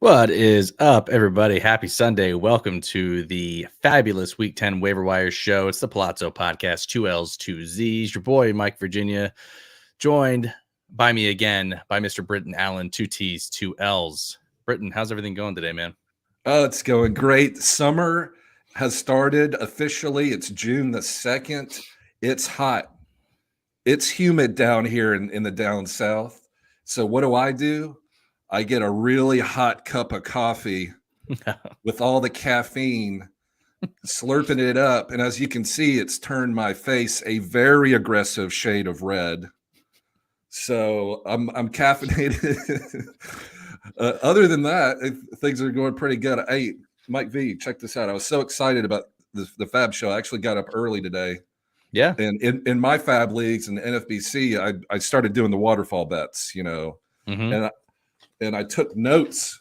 What is up, everybody? Happy Sunday. Welcome to the fabulous Week 10 Waiver Wire show. It's the Palazzo Podcast, 2Ls, 2Zs. Your boy, Mike Virginia, joined by me again by Mr. Britton Allan, 2Ts, 2Ls. Britton, how's everything going today, man? Oh, it's going great. Summer has started officially. It's June the 2nd. It's hot. It's humid down here in the down south. So what do? I get a really hot cup of coffee with all the caffeine, slurping it up. And as you can see, it's turned my face a very aggressive shade of red. So I'm caffeinated. Other than that, things are going pretty good. Hey, Mike V, check this out. I was so excited about the Fab show. I actually got up early today. Yeah. And in my Fab leagues and NFBC, I started doing the waterfall bets, and I took notes.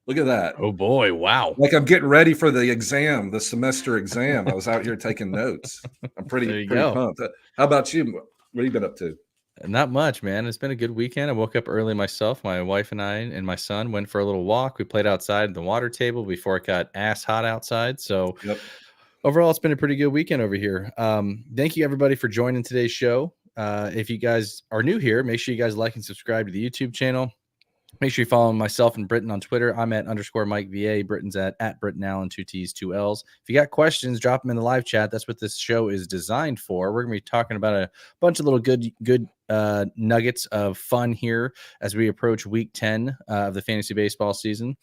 Look at that. Oh, boy. Wow. Like I'm getting ready for the exam, the semester exam. I was out here taking notes. I'm pretty pumped. How about you? What have you been up to? Not much, man. It's been a good weekend. I woke up early myself. My wife and I and my son went for a little walk. We played outside at the water table before it got ass hot outside. So overall, it's been a pretty good weekend over here. Thank you, everybody, for joining today's show. If you guys are new here, make sure you guys like and subscribe to the YouTube channel. Make sure you follow myself and Britton on Twitter. I'm at _Mike VA. Britton's at Britton Allan, 2Ts, 2Ls. If you got questions, drop them in the live chat. That's what this show is designed for. We're going to be talking about a bunch of little good nuggets of fun here as we approach Week 10 of the fantasy baseball season.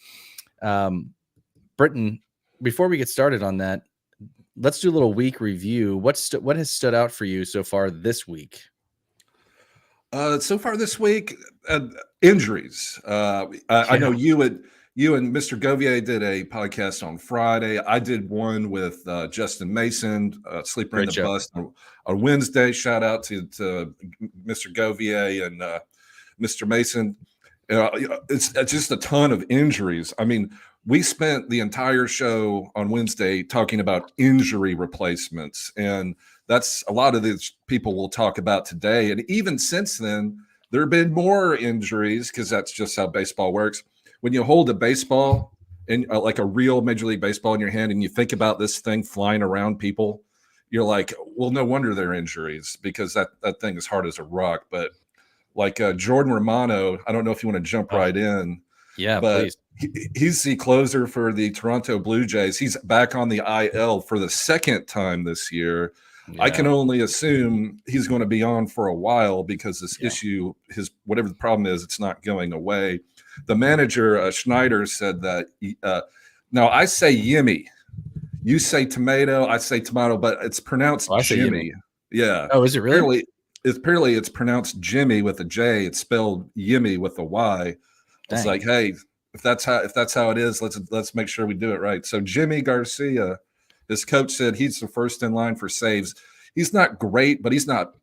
Britton, before we get started on that, let's do a little week review. What has stood out for you so far this week? So far this week, injuries. I know you and Mr. Govier did a podcast on Friday. I did one with Justin Mason, Sleeper in the Bus, on Wednesday. Shout out to Mr. Govier and Mr. Mason. It's just a ton of injuries. I mean, we spent the entire show on Wednesday talking about injury replacements, and that's a lot of these people we'll talk about today. And even since then, there have been more injuries because that's just how baseball works. When you hold a baseball in like a real Major League Baseball in your hand and you think about this thing flying around people, you're like, well, no wonder they're injuries because that thing is hard as a rock. But like Jordan Romano, I don't know if you want to jump right in. Yeah, but please. He's the closer for the Toronto Blue Jays. He's back on the IL for the second time this year. Yeah. I can only assume he's going to be on for a while because this issue, whatever the problem is, it's not going away. The manager, Schneider, said that, now I say Yimmy. You say tomato, I say tomato, but it's pronounced Jimmy. Yeah. Oh, is it really? Apparently it's pronounced Jimmy with a J. It's spelled Yimmy with a Y. It's like, hey, if that's how it is, let's make sure we do it right. So Jimmy Garcia, his coach said he's the first in line for saves. He's not great, but he's not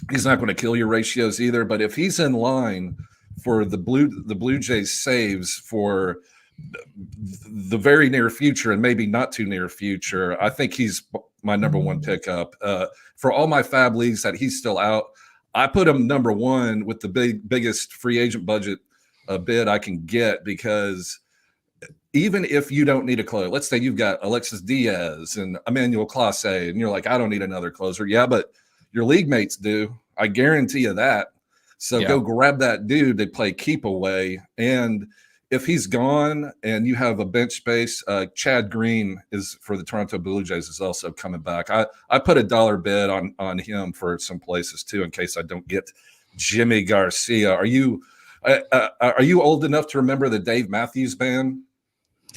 going to kill your ratios either. But if he's in line for the Blue Jays saves for the very near future and maybe not too near future, I think he's my number one pickup. For all my Fab leagues that he's still out, I put him number one with the biggest free agent budget bid I can get, because even if you don't need a closer, let's say you've got Alexis Diaz and Emmanuel Clase, and you're like, I don't need another closer. Yeah, but your league mates do. I guarantee you that. So go grab that dude to play keep away. And if he's gone and you have a bench space, Chad Green is for the Toronto Blue Jays is also coming back. I put $1 bid on him for some places too, in case I don't get Jimmy Garcia. Are you old enough to remember the Dave Matthews Band?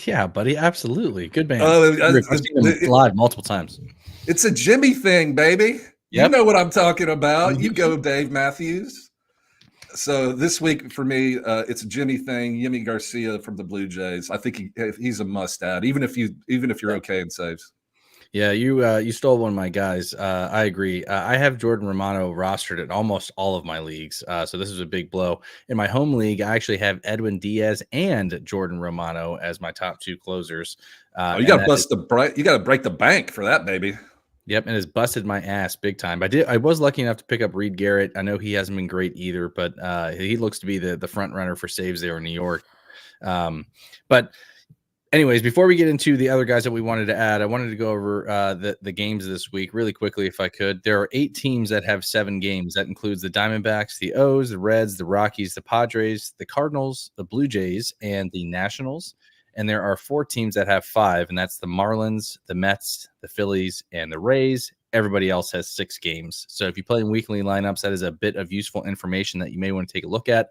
Yeah, buddy, absolutely. Good band. I've seen them live multiple times. It's a Jimmy thing, baby. Yep. You know what I'm talking about. You go, Dave Matthews. So this week for me, it's a Jimmy thing. Jimmy Garcia from the Blue Jays. I think he's a must-add, even if you're okay in saves. Yeah, you stole one of my guys. I agree. I have Jordan Romano rostered in almost all of my leagues, so this is a big blow. In my home league, I actually have Edwin Diaz and Jordan Romano as my top two closers. You got to break the bank for that, baby. Yep, and has busted my ass big time. I was lucky enough to pick up Reed Garrett. I know he hasn't been great either, but he looks to be the front runner for saves there in New York. But anyways, before we get into the other guys that we wanted to add, I wanted to go over the games this week really quickly, if I could. There are 8 teams that have 7 games. That includes the Diamondbacks, the O's, the Reds, the Rockies, the Padres, the Cardinals, the Blue Jays, and the Nationals. And there are 4 teams that have 5, and that's the Marlins, the Mets, the Phillies, and the Rays. Everybody else has 6 games. So if you play in weekly lineups, that is a bit of useful information that you may want to take a look at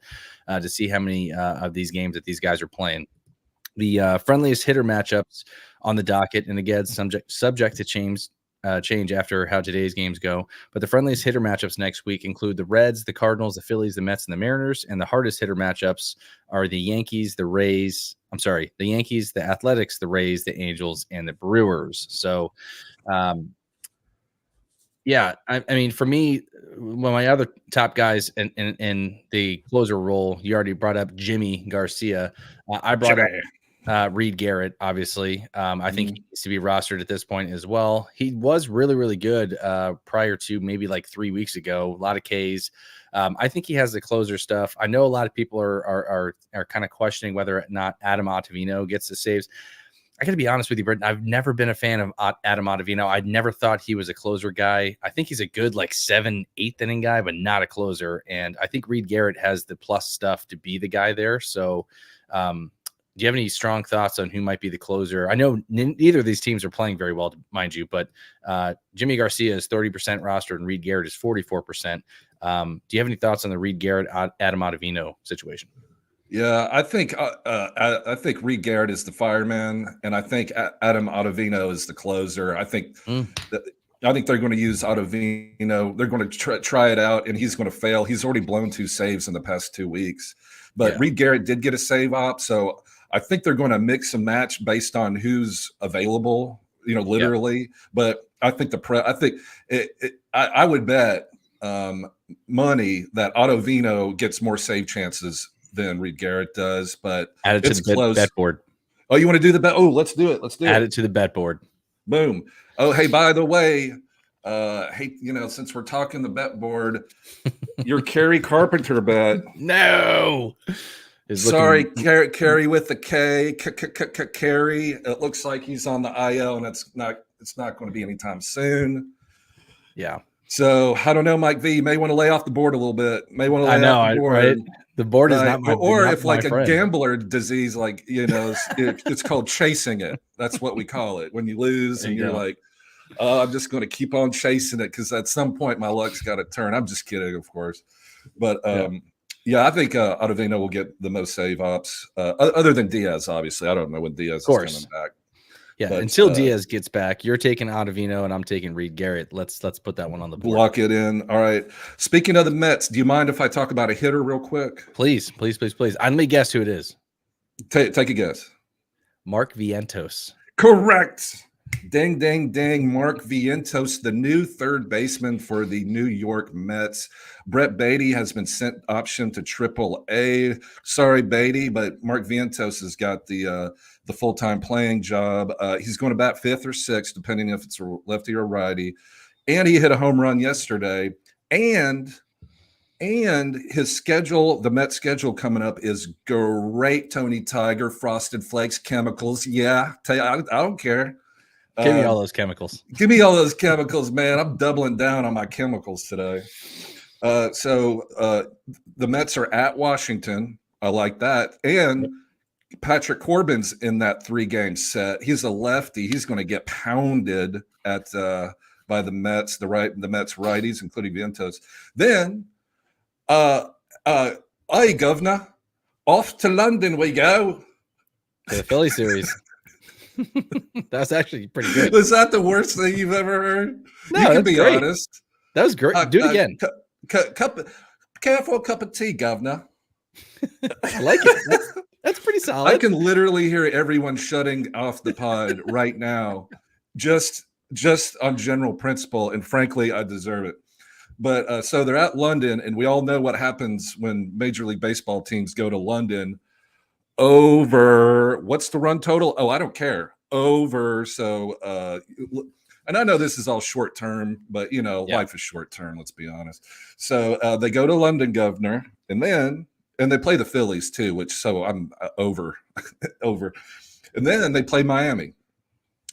to see how many of these games that these guys are playing. The friendliest hitter matchups on the docket, and again, subject to change after how today's games go. But the friendliest hitter matchups next week include the Reds, the Cardinals, the Phillies, the Mets, and the Mariners. And the hardest hitter matchups are the Yankees, the Yankees, the Athletics, the Rays, the Angels, and the Brewers. So, yeah, I mean, for me, one of my other top guys in the closer role, you already brought up Jimmy Garcia. I brought up Reed Garrett, obviously. I think he needs to be rostered at this point as well. He was really, really good prior to maybe like 3 weeks ago. A lot of Ks. I think he has the closer stuff. I know a lot of people are kind of questioning whether or not Adam Ottavino gets the saves. I got to be honest with you, Britton. I've never been a fan of Adam Ottavino. I never thought he was a closer guy. I think he's a good like 7th, 8th inning guy, but not a closer. And I think Reed Garrett has the plus stuff to be the guy there. So, do you have any strong thoughts on who might be the closer? I know neither of these teams are playing very well, mind you, but Jimmy Garcia is 30% rostered and Reed Garrett is 44%. Do you have any thoughts on the Reed Garrett Adam Ottavino situation? Yeah, I think Reed Garrett is the fireman, and I think Adam Ottavino is the closer. I think they're going to use Ottavino. They're going to try it out, and he's going to fail. He's already blown 2 saves in the past 2 weeks, but Reed Garrett did get a save op, so I think they're going to mix and match based on who's available. Literally. Yep. But I think I would bet money that Ottavino gets more save chances than Reed Garrett does, but add it to the bet board. Oh, you want to do the bet? Oh, let's do it. Add it to the bet board. Boom. Oh, hey, by the way, since we're talking the bet board, your Kerry Carpenter bet. No. Sorry, Kerry with the K. Kerry. It looks like he's on the IL, and it's not going to be anytime soon. Yeah. So I don't know, Mike V. You may want to lay off the board a little bit. Off the board. Right? The board is not my or if like a gambler disease, like it's called chasing it. That's what we call it. When you lose and you're like, oh, I'm just going to keep on chasing it because at some point my luck's got to turn. I'm just kidding, of course. But I think Ottavino will get the most save ops, other than Diaz. Obviously, I don't know when Diaz is coming back. Yeah, but, until Diaz gets back, you're taking Ottavino and I'm taking Reed Garrett. Let's put that one on the board. Lock it in. All right. Speaking of the Mets, do you mind if I talk about a hitter real quick? Please. Let me guess who it is. Take a guess. Mark Vientos. Correct. Ding, ding, ding. Mark Vientos, the new third baseman for the New York Mets. Brett Beatty has been sent option to AAA. Sorry, Beatty, but Mark Vientos has got the full-time playing job. He's going to bat 5th or 6th, depending if it's a lefty or righty. And he hit a home run yesterday. And his schedule, the Mets schedule coming up is great, Tony Tiger, Frosted Flakes, chemicals. Yeah, I don't care. Give me all those chemicals. Give me all those chemicals, man. I'm doubling down on my chemicals today. So the Mets are at Washington. I like that. And Patrick Corbin's in that 3-game set. He's a lefty. He's going to get pounded at by the Mets, the Mets righties, including Vientos. Then, hey, governor, off to London we go. To the Philly series. That's actually pretty good. Was that the worst thing you've ever heard? No, you can be great. Honest. That was great. Do it again. Careful a cup of tea, governor. I like it. That's pretty solid. I can literally hear everyone shutting off the pod right now, just on general principle, and frankly, I deserve it. But so they're at London, and we all know what happens when Major League Baseball teams go to London. Over, what's the run total? Oh, I don't care. Over. So, and I know this is all short term, but life is short term. Let's be honest. So they go to London, governor, and then and they play the Phillies too, which so I'm over. And then they play Miami.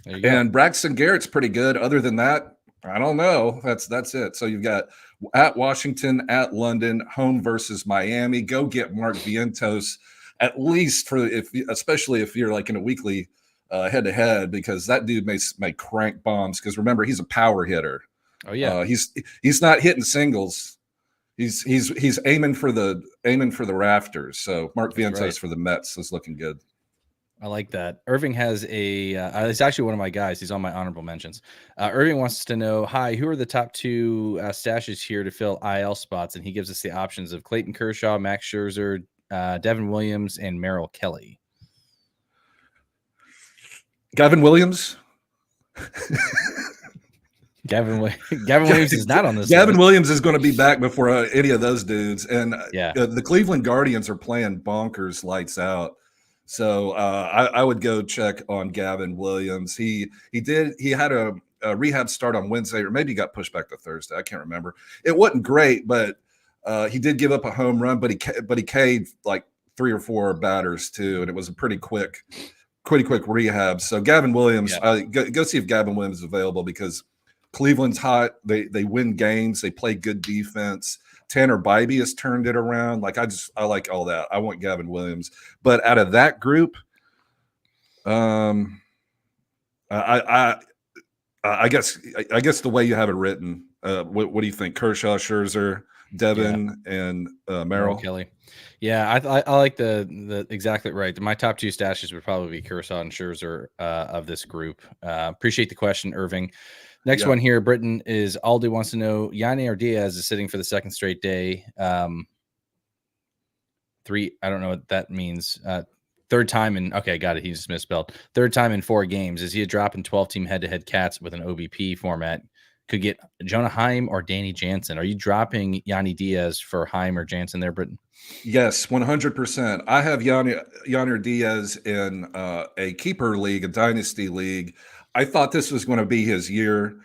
There you go. And Braxton Garrett's pretty good. Other than that, I don't know. That's it. So you've got at Washington, at London, home versus Miami. Go get Mark Vientos, at least especially if you're like in a weekly head to head, because that dude may crank bombs. Because remember, he's a power hitter. Oh yeah, he's not hitting singles. He's aiming for the rafters. So Mark Vientos for the Mets is looking good. I like that. Irving has it's actually one of my guys. He's on my honorable mentions. Irving wants to know, hi, who are the top 2 stashes here to fill IL spots? And he gives us the options of Clayton Kershaw, Max Scherzer, Devin Williams, and Merrill Kelly. Gavin Williams. Gavin Williams is not on this. Gavin Williams is going to be back before any of those dudes. And yeah, the Cleveland Guardians are playing bonkers lights out. So I would go check on Gavin Williams. He had a rehab start on Wednesday, or maybe he got pushed back to Thursday. I can't remember. It wasn't great, but he did give up a home run, but he K'd like 3 or 4 batters too, and it was a pretty quick rehab. So Gavin Williams, go see if Gavin Williams is available, because Cleveland's hot. They win games. They play good defense. Tanner Bybee has turned it around. Like I like all that. I want Gavin Williams, but out of that group, I guess the way you have it written, what do you think? Kershaw, Scherzer, Devin, and Merrill Kelly. Yeah, I like the exactly right. My top 2 stashes would probably be Kershaw and Scherzer of this group. Appreciate the question, Irving. Next one here, Britton is Aldi wants to know, Yanni Diaz is sitting for the 2nd straight day. 3, I don't know what that means. 3rd time in, okay, got it. He just misspelled. 3rd time in 4 games. Is he a drop in 12-team head-to-head cats with an OBP format? Could get Jonah Heim or Danny Jansen. Are you dropping Yanni Diaz for Heim or Jansen there, Britton? Yes, 100%. I have Yanni Diaz in a keeper league, a dynasty league. I thought this was going to be his year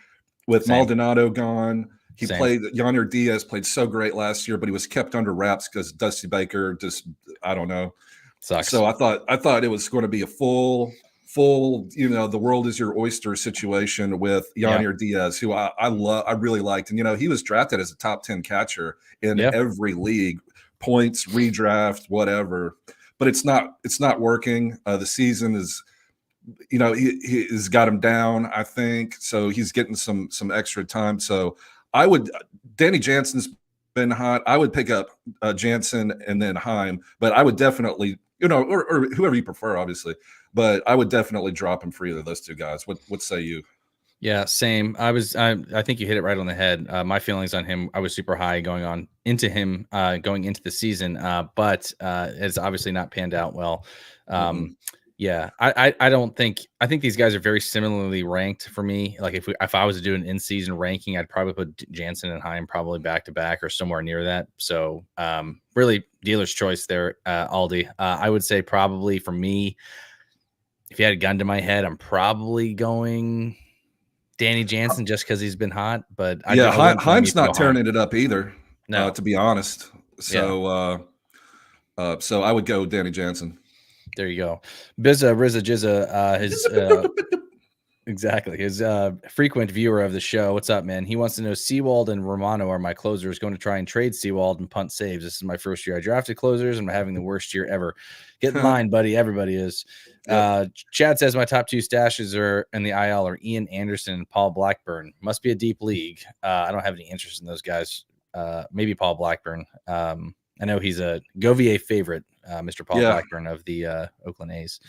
with Maldonado gone. Yanni Diaz played so great last year, but he was kept under wraps because Dusty Baker just, I don't know. Sucks. So I thought it was going to be a full, the world is your oyster situation with Yanni Diaz, who I really liked. And, he was drafted as a top 10 catcher in every league, points, redraft, whatever, but it's not working. The season is, he's got him down, I think. So he's getting some extra time. So Danny Jansen's been hot. I would pick up Jansen and then Heim, but I would definitely, or whoever you prefer, obviously, but I would definitely drop him for either of those 2 guys. What say you? Yeah, same. I think you hit it right on the head. My feelings on him, I was super high going into the season, but it's obviously not panned out well. Yeah, I think these guys are very similarly ranked for me. Like if I was to do an in-season ranking, I'd probably put Jansen and Heim probably back to back or somewhere near that. So really dealer's choice there, Aldi. I would say probably for me, if you had a gun to my head, I'm probably going Danny Jansen just because he's been hot. But Heim's not tearing it up either. No, to be honest. So so I would go Danny Jansen. There you go. Bizza Rizza Jizza, his exactly his frequent viewer of the show. What's up, man? He wants to know, Sewald and Romano are my closers. Going to try and trade Sewald and punt saves. This is my first year I drafted closers, and I'm having the worst year ever. Get in line, buddy. Everybody is. Chad says my top 2 stashes are in the IL are Ian Anderson and Paul Blackburn. Must be a deep league. I don't have any interest in those guys. Maybe Paul Blackburn. I know he's a Govier favorite, Mr. Paul Blackburn of the Oakland A's.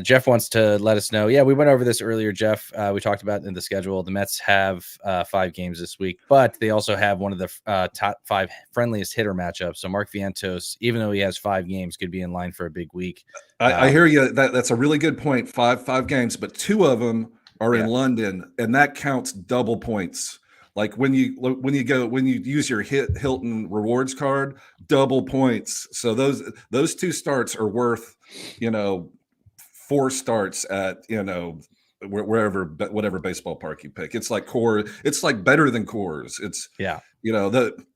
Jeff wants to let us know. Yeah, we went over this earlier, Jeff. We talked about in the schedule. The Mets have 5 games this week, but they also have one of the top 5 friendliest hitter matchups. So Mark Vientos, even though he has 5 games, could be in line for a big week. I hear you. That's a really good point. Five games, but 2 of them are in London, and that counts double points. Like when you use your Hilton rewards card, double points. So those 2 starts are worth, 4 starts at, whatever baseball park you pick. It's like Coors. It's like better than Coors. It's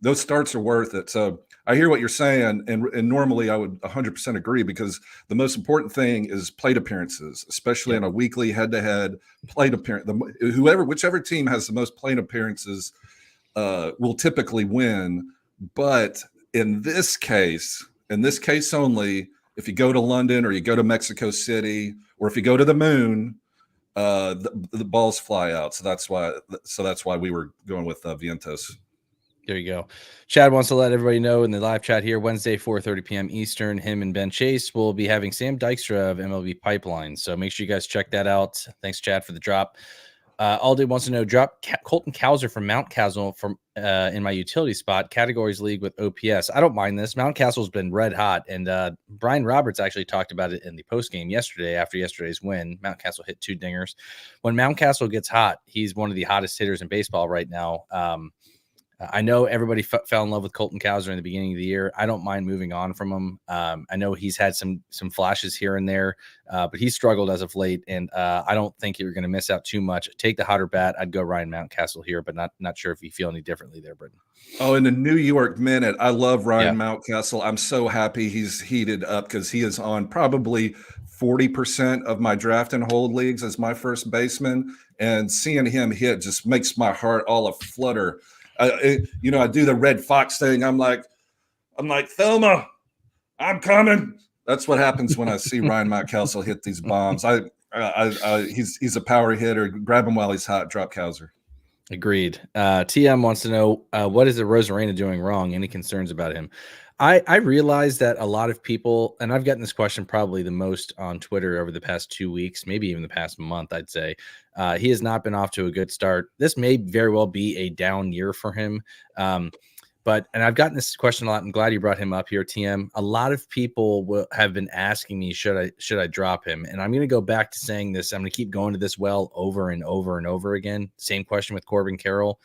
those starts are worth it. So I hear what you're saying, and normally I would 100% agree, because the most important thing is plate appearances, especially in a weekly head-to-head plate appearance. Whichever team has the most plate appearances will typically win. But in this case only, if you go to London or you go to Mexico City or if you go to the moon, the balls fly out. So that's why we were going with Vientos. There you go. Chad wants to let everybody know in the live chat here, Wednesday, 4:30 p.m. Eastern, him and Ben Chase will be having Sam Dykstra of MLB Pipeline. So make sure you guys check that out. Thanks, Chad, for the drop. Aldi wants to know, drop Colton Cowser from Mountcastle from in my utility spot, categories league with OPS. I don't mind this. Mountcastle's been red hot, and Brian Roberts actually talked about it in the post game yesterday after yesterday's win. Mountcastle hit 2 dingers. When Mountcastle gets hot, he's one of the hottest hitters in baseball right now. I know everybody fell in love with Colton Cowser in the beginning of the year. I don't mind moving on from him. I know he's had some flashes here and there, but he's struggled as of late, and I don't think you're going to miss out too much. Take the hotter bat. I'd go Ryan Mountcastle here, but not sure if you feel any differently there, Britton. Oh, in the New York Minute, I love Ryan Mountcastle. I'm so happy he's heated up because he is on probably 40% of my draft and hold leagues as my first baseman, and seeing him hit just makes my heart all aflutter. I do the Red Fox thing. I'm like, Thelma, I'm coming. That's what happens when I see Ryan Mountcastle hit these bombs. He's a power hitter. Grab him while he's hot. Drop Cowser. Agreed. TM wants to know, what is the Rosarena doing wrong? Any concerns about him? I realize that a lot of people, and I've gotten this question probably the most on Twitter over the past 2 weeks, maybe even the past month, I'd say. He has not been off to a good start. This may very well be a down year for him. And I've gotten this question a lot. I'm glad you brought him up here, TM. A lot of people have been asking me, should I drop him? And I'm going to go back to saying this. I'm going to keep going to this well over and over and over again. Same question with Corbin Carroll.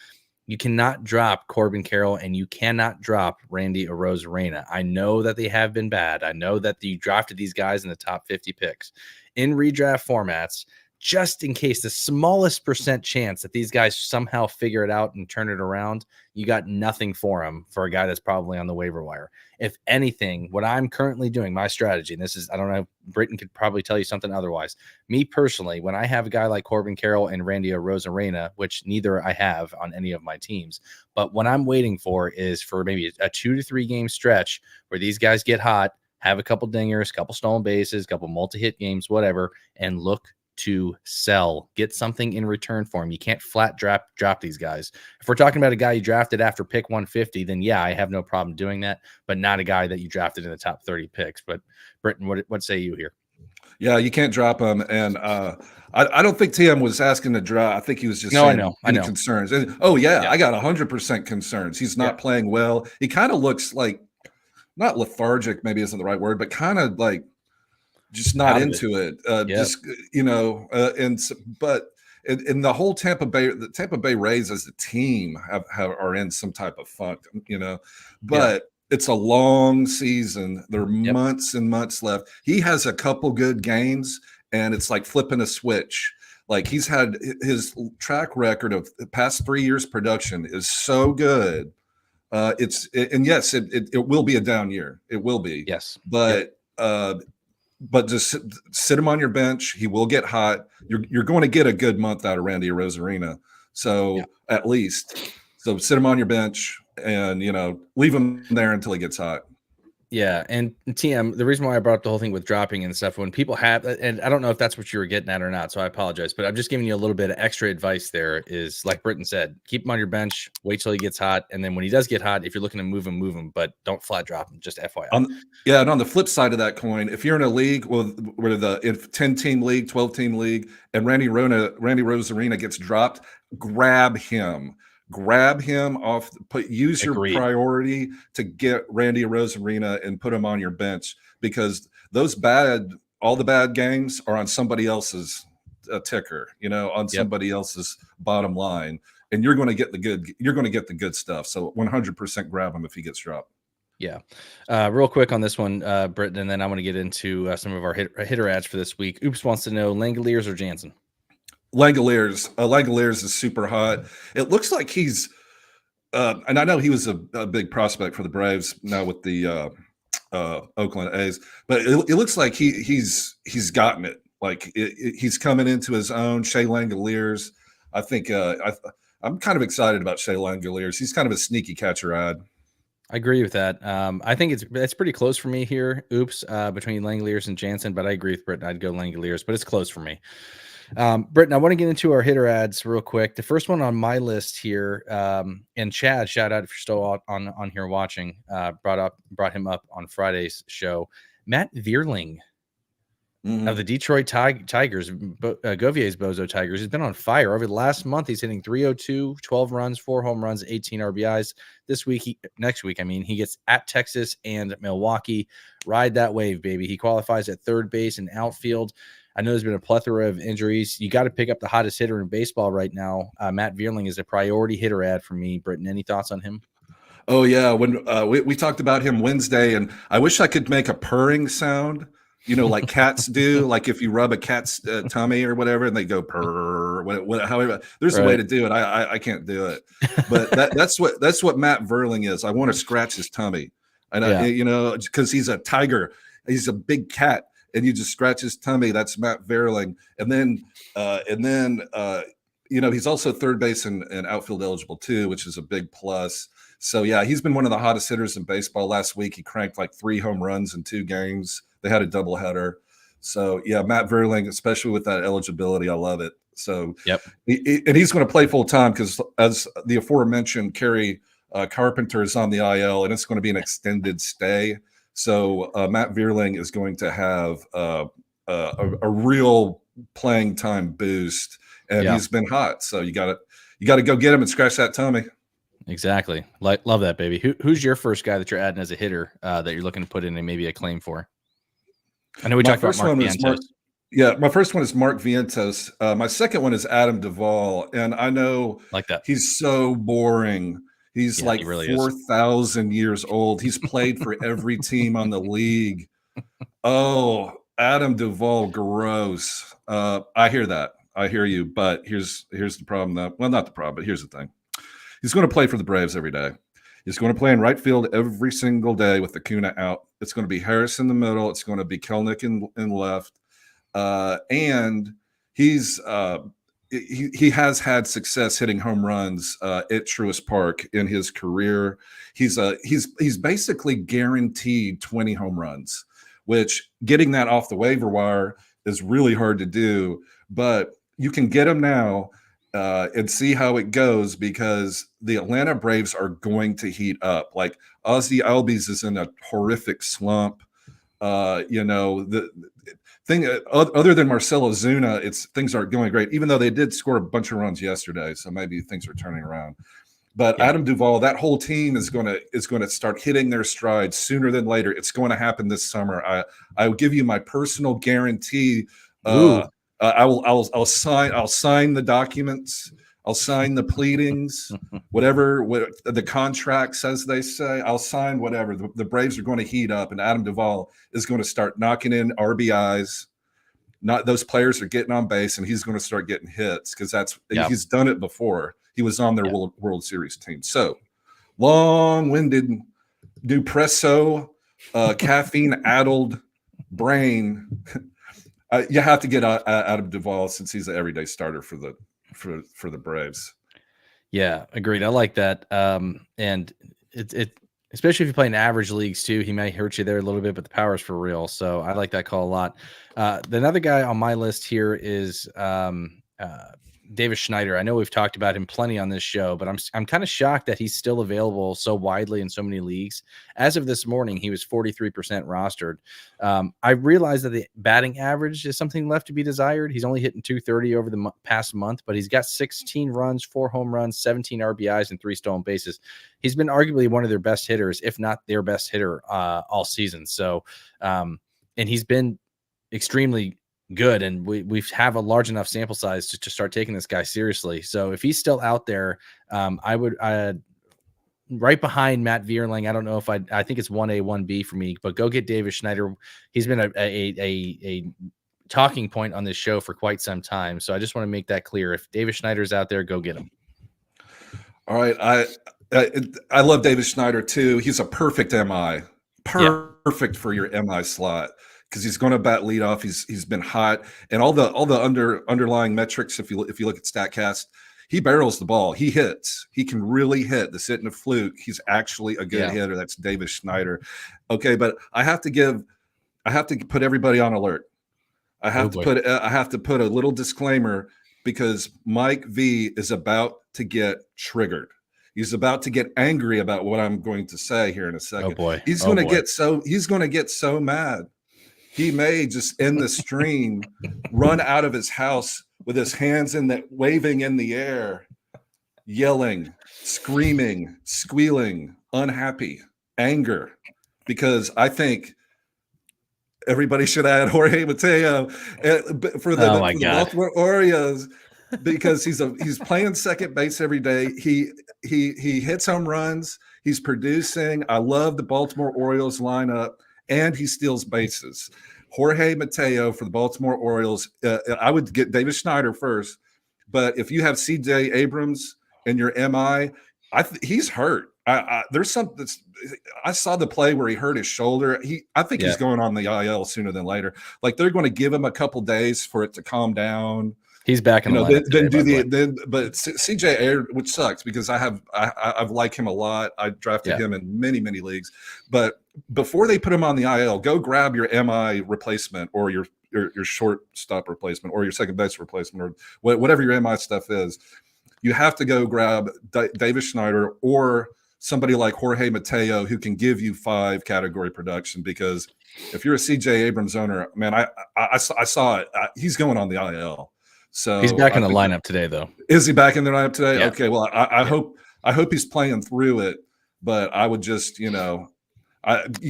You cannot drop Corbin Carroll, and you cannot drop Randy Arozarena. I know that they have been bad. I know that you drafted these guys in the top 50 picks. In redraft formats, just in case, the smallest percent chance that these guys somehow figure it out and turn it around, you got nothing for them for a guy that's probably on the waiver wire. If anything, what I'm currently doing, my strategy, and this is, I don't know, Britton could probably tell you something otherwise. Me personally, when I have a guy like Corbin Carroll and Randy Arozarena, which neither I have on any of my teams, but what I'm waiting for is for maybe a 2 to 3 game stretch where these guys get hot, have a couple dingers, couple stolen bases, couple multi-hit games, whatever, and look to sell, get something in return for him. You can't flat drop these guys. If we're talking about a guy you drafted after pick 150, then yeah, I have no problem doing that, but not a guy that you drafted in the top 30 picks. But Britton, what say you here? Yeah, you can't drop him. And I don't think TM was asking to drop. I think he was just saying I know. Concerns. And, I got 100% concerns. He's not playing well. He kind of looks like, not lethargic, maybe isn't the right word, but kind of like just not into it. But in the whole Tampa Bay Rays as a team are in some type of funk, but it's a long season. There are months and months left. He has a couple good games, and it's like flipping a switch. Like, he's had his track record of the past 3 years production is so good. It will be a down year. It will be. Yes. But just sit him on your bench. He will get hot. You're going to get a good month out of Randy Arozarena. So at least, so sit him on your bench and, leave him there until he gets hot. Yeah. And TM, the reason why I brought up the whole thing with dropping and stuff, when people have, and I don't know if that's what you were getting at or not, so I apologize, but I'm just giving you a little bit of extra advice there, is like Britton said, keep him on your bench, wait till he gets hot. And then when he does get hot, if you're looking to move him, but don't flat drop him, just FYI. And on the flip side of that coin, if you're in a league with the 10-team league, 12-team league, and Randy Arozarena gets dropped, grab him off. Use your priority to get Randy Arozarena and put him on your bench, because all the bad games are on somebody else's ticker, on somebody else's bottom line, and you're going to get the good stuff. So 100% grab him if he gets dropped. Yeah. Real quick on this one, Britton, and then I want to get into some of our hitter ads for this week. Oops wants to know, Langoliers or Jansen? Langoliers is super hot. It looks like he's and I know he was a big prospect for the Braves now with the Oakland A's, but it looks like he's gotten it. Like he's coming into his own. Shea Langoliers, I think I'm kind of excited about Shea Langoliers. He's kind of a sneaky catcher ad. I agree with that. I think it's pretty close for me here. Oops, between Langoliers and Jansen, but I agree with Britton. I'd go Langoliers, but it's close for me. Britton, I want to get into our hitter ads real quick. The first one on my list here, and Chad, shout out if you're still on here watching. Brought him up on Friday's show. Matt Vierling of the Detroit Tigers, Govier's Bozo Tigers. He's been on fire over the last month. He's hitting 302, 12 runs, 4 home runs, 18 RBIs. Next week, he gets at Texas and Milwaukee. Ride that wave, baby. He qualifies at third base and outfield. I know there's been a plethora of injuries. You got to pick up the hottest hitter in baseball right now. Matt Vierling is a priority hitter ad for me. Britton, any thoughts on him? Oh yeah, when we talked about him Wednesday, and I wish I could make a purring sound, like cats do. Like if you rub a cat's tummy or whatever, and they go purr. However, there's a way to do it. I can't do it, but that's what Matt Vierling is. I want to scratch his tummy, and because he's a tiger, he's a big cat, and you just scratch his tummy. That's Matt Vierling, and then he's also third base and outfield eligible too, which is a big plus. So yeah, he's been one of the hottest hitters in baseball. Last week, he cranked like 3 home runs in 2 games. They had a doubleheader. So yeah, Matt Vierling, especially with that eligibility, I love it. So yep, and he's going to play full time because as the aforementioned Kerry Carpenter is on the IL, and it's going to be an extended stay. So Matt Vierling is going to have a real playing time boost, and he's been hot. So you got to go get him and scratch that tummy. Exactly. Love that, baby. Who's your first guy that you're adding as a hitter that you're looking to put in and maybe a claim for? I know we talked about Mark Vientos. My first one is Mark Vientos. My second one is Adam Duvall, and I know like that he's so boring. He's like really 4,000 years old. He's played for every team on the league. Oh, Adam Duvall, gross. I hear that. I hear you, but here's the problem. Well, not the problem, but here's the thing. He's going to play for the Braves every day. He's going to play in right field every single day with Acuna out. It's going to be Harris in the middle. It's going to be Kelnick in left. And he has had success hitting home runs at Truist Park in his career. He's basically guaranteed 20 home runs, which getting that off the waiver wire is really hard to do. But you can get him now. And see how it goes because the Atlanta Braves are going to heat up. Like Ozzy Albies is in a horrific slump. The thing other than Marcell Ozuna, things aren't going great. Even though they did score a bunch of runs yesterday, so maybe things are turning around. But Adam Duvall, that whole team is going to start hitting their stride sooner than later. It's going to happen this summer. I will give you my personal guarantee. I'll sign the documents. I'll sign the pleadings, whatever the contract says. They say I'll sign whatever. The Braves are going to heat up, and Adam Duvall is going to start knocking in RBIs. Not those players are getting on base, and he's going to start getting hits because he's done it before. He was on their World Series team. So long-winded, Dupresso, caffeine-addled brain. You have to get Adam Duvall since he's an everyday starter for the Braves. Yeah, agreed. I like that. And it especially if you play in average leagues too, he may hurt you there a little bit, but the power's for real. So I like that call a lot. The other guy on my list here is Davis Schneider. I know we've talked about him plenty on this show, but I'm kind of shocked that he's still available so widely in so many leagues. As of this morning, he was 43% rostered. I realize that the batting average is something left to be desired. He's only hitting 230 over the past month, but he's got 16 runs, 4 home runs, 17 RBIs, and 3 stolen bases. He's been arguably one of their best hitters, if not their best hitter all season. So, and he's been extremely good, and we have a large enough sample size to start taking this guy seriously. So if he's still out there, I would right behind Matt Vierling. I don't know if I think it's 1A, 1B for me, but go get Davis Schneider. He's been a talking point on this show for quite some time. So I just want to make that clear. If Davis Schneider's out there, go get him. All right. I love David Schneider too. He's a perfect MI, Yeah. perfect for your MI slot because he's going to bat leadoff. He's been hot, and all the underlying metrics. If you look at Statcast, he barrels the ball. He hits. He can really hit. This isn't a fluke. He's actually a good hitter. That's David Schneider. Okay, but I have to put everybody on alert. I have to put a little disclaimer because Mike V is about to get triggered. He's about to get angry about what I'm going to say here in a second. Oh boy. He's going to get so mad. He may just end the stream, run out of his house with his hands waving in the air, yelling, screaming, squealing, unhappy, anger, because I think everybody should add Jorge Mateo for the Baltimore Orioles because he's playing second base every day. He hits home runs. He's producing. I love the Baltimore Orioles lineup, and he steals bases. Jorge Mateo for the Baltimore Orioles. I would get David Schneider first, but if you have C.J. Abrams in your MI, he's hurt. There's something. I saw the play where he hurt his shoulder. I think he's going on the IL sooner than later. Like they're going to give him a couple days for it to calm down. He's back in the lineup. But CJ, which sucks because I've liked him a lot. I drafted him in many leagues. But before they put him on the IL, go grab your MI replacement or your shortstop replacement or your second base replacement or whatever your MI stuff is. You have to go grab David Schneider or somebody like Jorge Mateo who can give you 5 category production, because if you're a CJ Abrams owner, man, I saw it. He's going on the IL. So he's back in the lineup today, though. Is he back in the lineup today? Yeah. Okay. Well, I hope he's playing through it, but I would just, you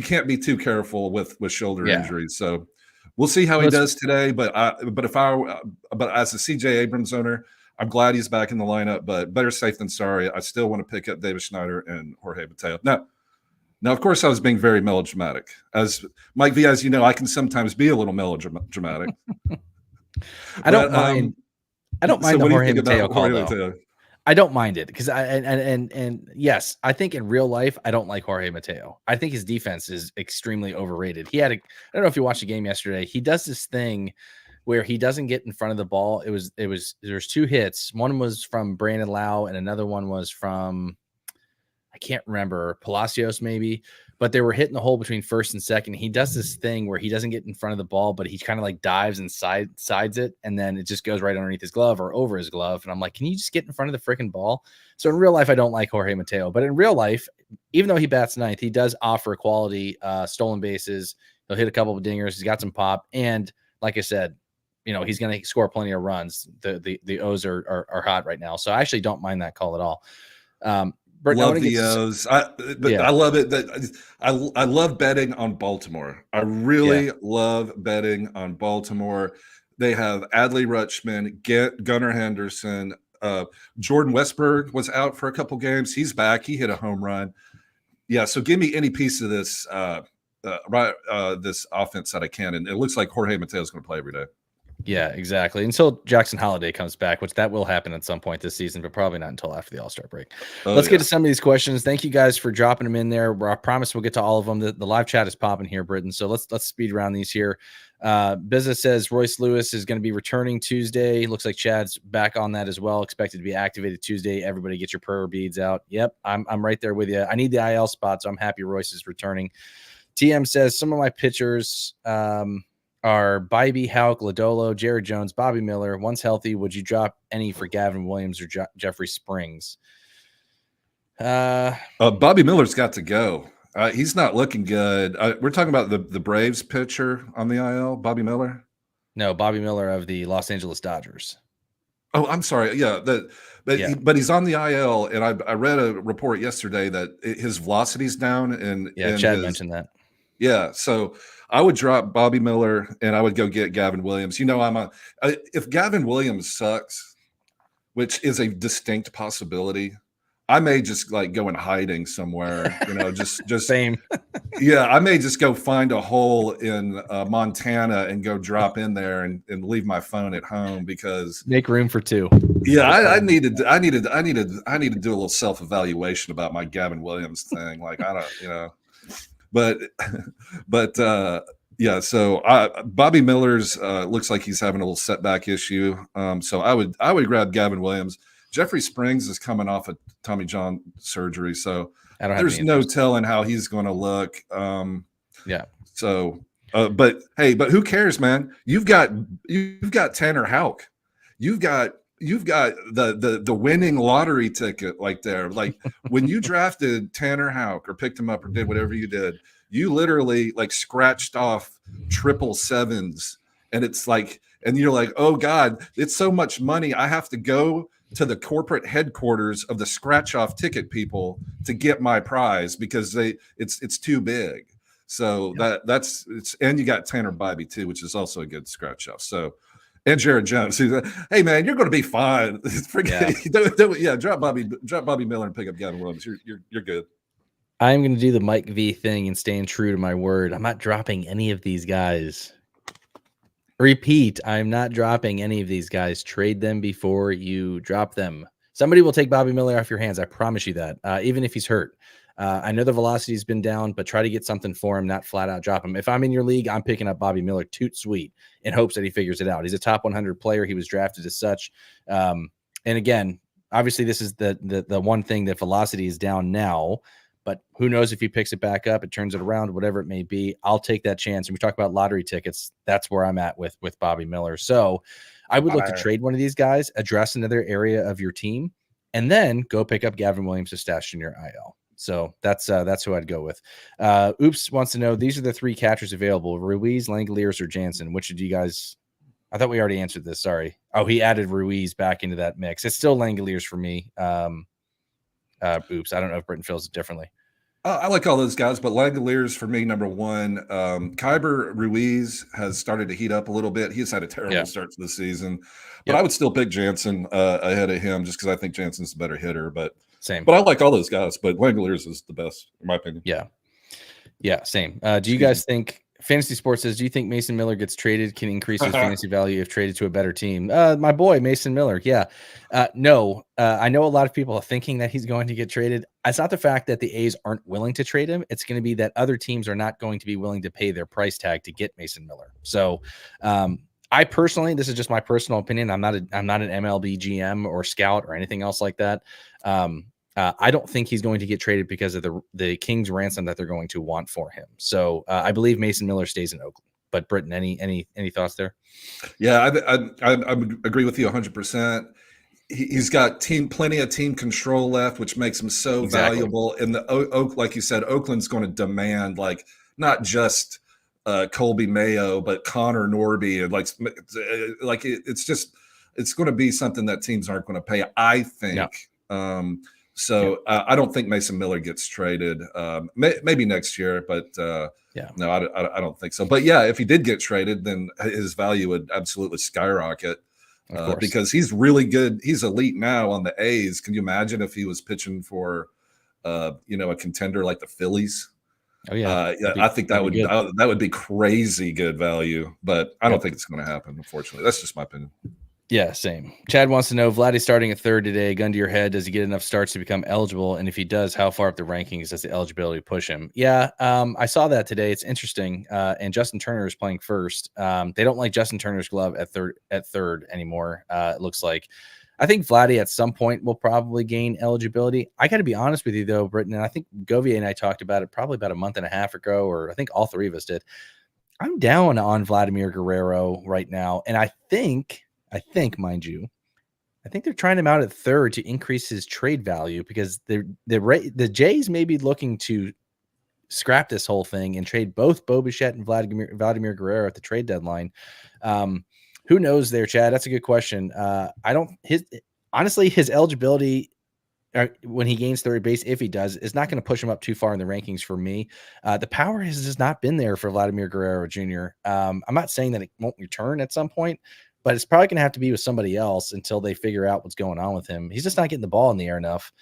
can't be too careful with shoulder injuries. So we'll see how he does today. But as a CJ Abrams owner, I'm glad he's back in the lineup, but better safe than sorry. I still want to pick up David Schneider and Jorge Mateo. Now, of course, I was being very melodramatic. As Mike V, as you know, I can sometimes be a little melodramatic. I don't mind the Jorge Mateo call, though. I don't mind it because yes, I think in real life I don't like Jorge Mateo. I think his defense is extremely overrated. I don't know if you watched the game yesterday. He does this thing where he doesn't get in front of the ball. There's 2 hits. One was from Brandon Lau and another one was from, I can't remember, Palacios maybe, but they were hitting the hole between first and second. He does this thing where he doesn't get in front of the ball, but he kind of like dives and sides it, and then it just goes right underneath his glove or over his glove. And I'm like, can you just get in front of the freaking ball? So in real life, I don't like Jorge Mateo, but in real life, even though he bats ninth, he does offer quality stolen bases. He'll hit a couple of dingers. He's got some pop, and like I said, he's going to score plenty of runs. The O's are hot right now, so I actually don't mind that call at all. Love the O's. I love it. I love betting on Baltimore. I really love betting on Baltimore. They have Adley Rutschman, Gunnar Henderson, Jordan Westberg was out for a couple games. He's back. He hit a home run. Yeah. So give me any piece of this this offense that I can, and it looks like Jorge Mateo is going to play every day. Yeah, exactly. Until Jackson Holiday comes back, which that will happen at some point this season, but probably not until after the All-Star break. Let's get to some of these questions. Thank you guys for dropping them in there. I promise we'll get to all of them. The live chat is popping here, Britton. So let's speed around these here. Business says Royce Lewis is going to be returning Tuesday. Looks like Chad's back on that as well. Expected to be activated Tuesday. Everybody get your prayer beads out. Yep, I'm right there with you. I need the IL spot, so I'm happy Royce is returning. TM says some of my pitchers are Bybee, Houck, Lodolo, Jared Jones, Bobby Miller. Once healthy, would you drop any for Gavin Williams or Jeffrey Springs? Bobby Miller's got to go. He's not looking good. We're talking about the Braves pitcher on the IL, Bobby Miller? No, Bobby Miller of the Los Angeles Dodgers. Oh, I'm sorry. Yeah, but he's on the IL, and I read a report yesterday that his velocity's down. And Chad mentioned that. Yeah, so I would drop Bobby Miller and I would go get Gavin Williams. If Gavin Williams sucks, which is a distinct possibility, I may just like go in hiding somewhere, just Same. yeah, I may just go find a hole in Montana and go drop in there and leave my phone at home because make room for two. Yeah, I needed to do a little self-evaluation about my Gavin Williams thing. Like I don't, but yeah. So Bobby Miller's looks like he's having a little setback issue. So I would grab Gavin Williams. Jeffrey Springs is coming off a Tommy John surgery, so there's no telling how he's going to look. Yeah. So, but who cares, man? You've got Tanner Houck. You've got the winning lottery ticket like there. Like when you drafted Tanner Houck or picked him up or did whatever you did, you literally like scratched off 777s, and it's like, and you're like, oh God, it's so much money. I have to go to the corporate headquarters of the scratch off ticket people to get my prize because it's too big. So that's and you got Tanner Bybee too, which is also a good scratch off. So, and Jared Jones, who's hey man, you're going to be fine. Drop Bobby Miller and pick up Gavin Williams. You're good. I'm going to do the Mike V thing and staying true to my word. I'm not dropping any of these guys. Repeat, I'm not dropping any of these guys. Trade them before you drop them. Somebody will take Bobby Miller off your hands. I promise you that, even if he's hurt. I know the velocity's been down, but try to get something for him, not flat out drop him. If I'm in your league, I'm picking up Bobby Miller toot sweet in hopes that he figures it out. He's a top 100 player. He was drafted as such. And again, obviously this is the one thing that velocity is down now, but who knows if he picks it back up, it turns it around, whatever it may be. I'll take that chance. And we talk about lottery tickets. That's where I'm at with Bobby Miller. So I would look to trade one of these guys, address another area of your team, and then go pick up Gavin Williams to stash in your IL. So that's who I'd go with. Oops wants to know, these are the three catchers available: Ruiz, Langoliers, or Jansen. Which did you guys? I thought we already answered this. Sorry. Oh, he added Ruiz back into that mix. It's still Langoliers for me. Oops. I don't know if Britton feels it differently. I like all those guys, but Langoliers for me, number one. Kyber Ruiz has started to heat up a little bit. He's had a terrible start to the season, but I would still pick Jansen ahead of him just because I think Jansen's the better hitter. But same. But I like all those guys, but Langoliers is the best, in my opinion. Yeah, same. Do you guys think Fantasy Sports says, do you think Mason Miller gets traded, can increase his fantasy value if traded to a better team? My boy, Mason Miller. Yeah. No, I know a lot of people are thinking that he's going to get traded. It's not the fact that the A's aren't willing to trade him. It's going to be that other teams are not going to be willing to pay their price tag to get Mason Miller. So I personally, this is just my personal opinion. I'm not an MLB GM or scout or anything else like that. I don't think he's going to get traded because of the Kings ransom that they're going to want for him. So I believe Mason Miller stays in Oakland. But Britton, any thoughts there? Yeah, I agree with you 100%. He's got plenty of team control left, which makes him so valuable. And like you said, Oakland's going to demand like not just Colby Mayo, but Connor Norby, and it's going to be something that teams aren't going to pay, I think. No. I don't think Mason Miller gets traded. Maybe next year, but no, I don't think so. But yeah, if he did get traded, then his value would absolutely skyrocket because he's really good. He's elite now on the A's. Can you imagine if he was pitching for, a contender like the Phillies? Oh yeah, I think that would be crazy good value. But I don't think it's going to happen. Unfortunately, that's just my opinion. Yeah, same. Chad wants to know, Vladdy's starting at third today. Gun to your head, does he get enough starts to become eligible? And if he does, how far up the rankings does the eligibility push him? Yeah, I saw that today. It's interesting. And Justin Turner is playing first. They don't like Justin Turner's glove at third anymore. It looks like. I think Vladdy at some point will probably gain eligibility. I got to be honest with you though, Britton, and I think Govier and I talked about it probably about a month and a half ago, or I think all three of us did. I'm down on Vladimir Guerrero right now, and I think, mind you, I think they're trying him out at third to increase his trade value because the Jays may be looking to scrap this whole thing and trade both Bo Bichette and Vladimir Guerrero at the trade deadline. Who knows there, Chad? That's a good question. Honestly, his eligibility when he gains third base, if he does, is not going to push him up too far in the rankings for me. The power has just not been there for Vladimir Guerrero Jr. I'm not saying that it won't return at some point, but it's probably going to have to be with somebody else until they figure out what's going on with him. He's just not getting the ball in the air enough.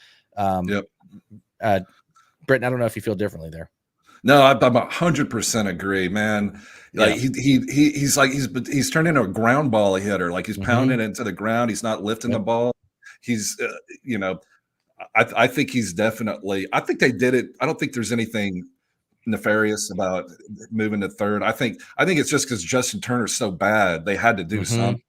Yep. Britton, I don't know if you feel differently there. No, I'm 100% agree, man. Like he's turned into a ground ball hitter. Like he's pounding into the ground. He's not lifting the ball. He's I think he's definitely. I think they did it. I don't think there's anything nefarious about moving to third. I think it's just because Justin Turner's so bad. They had to do something.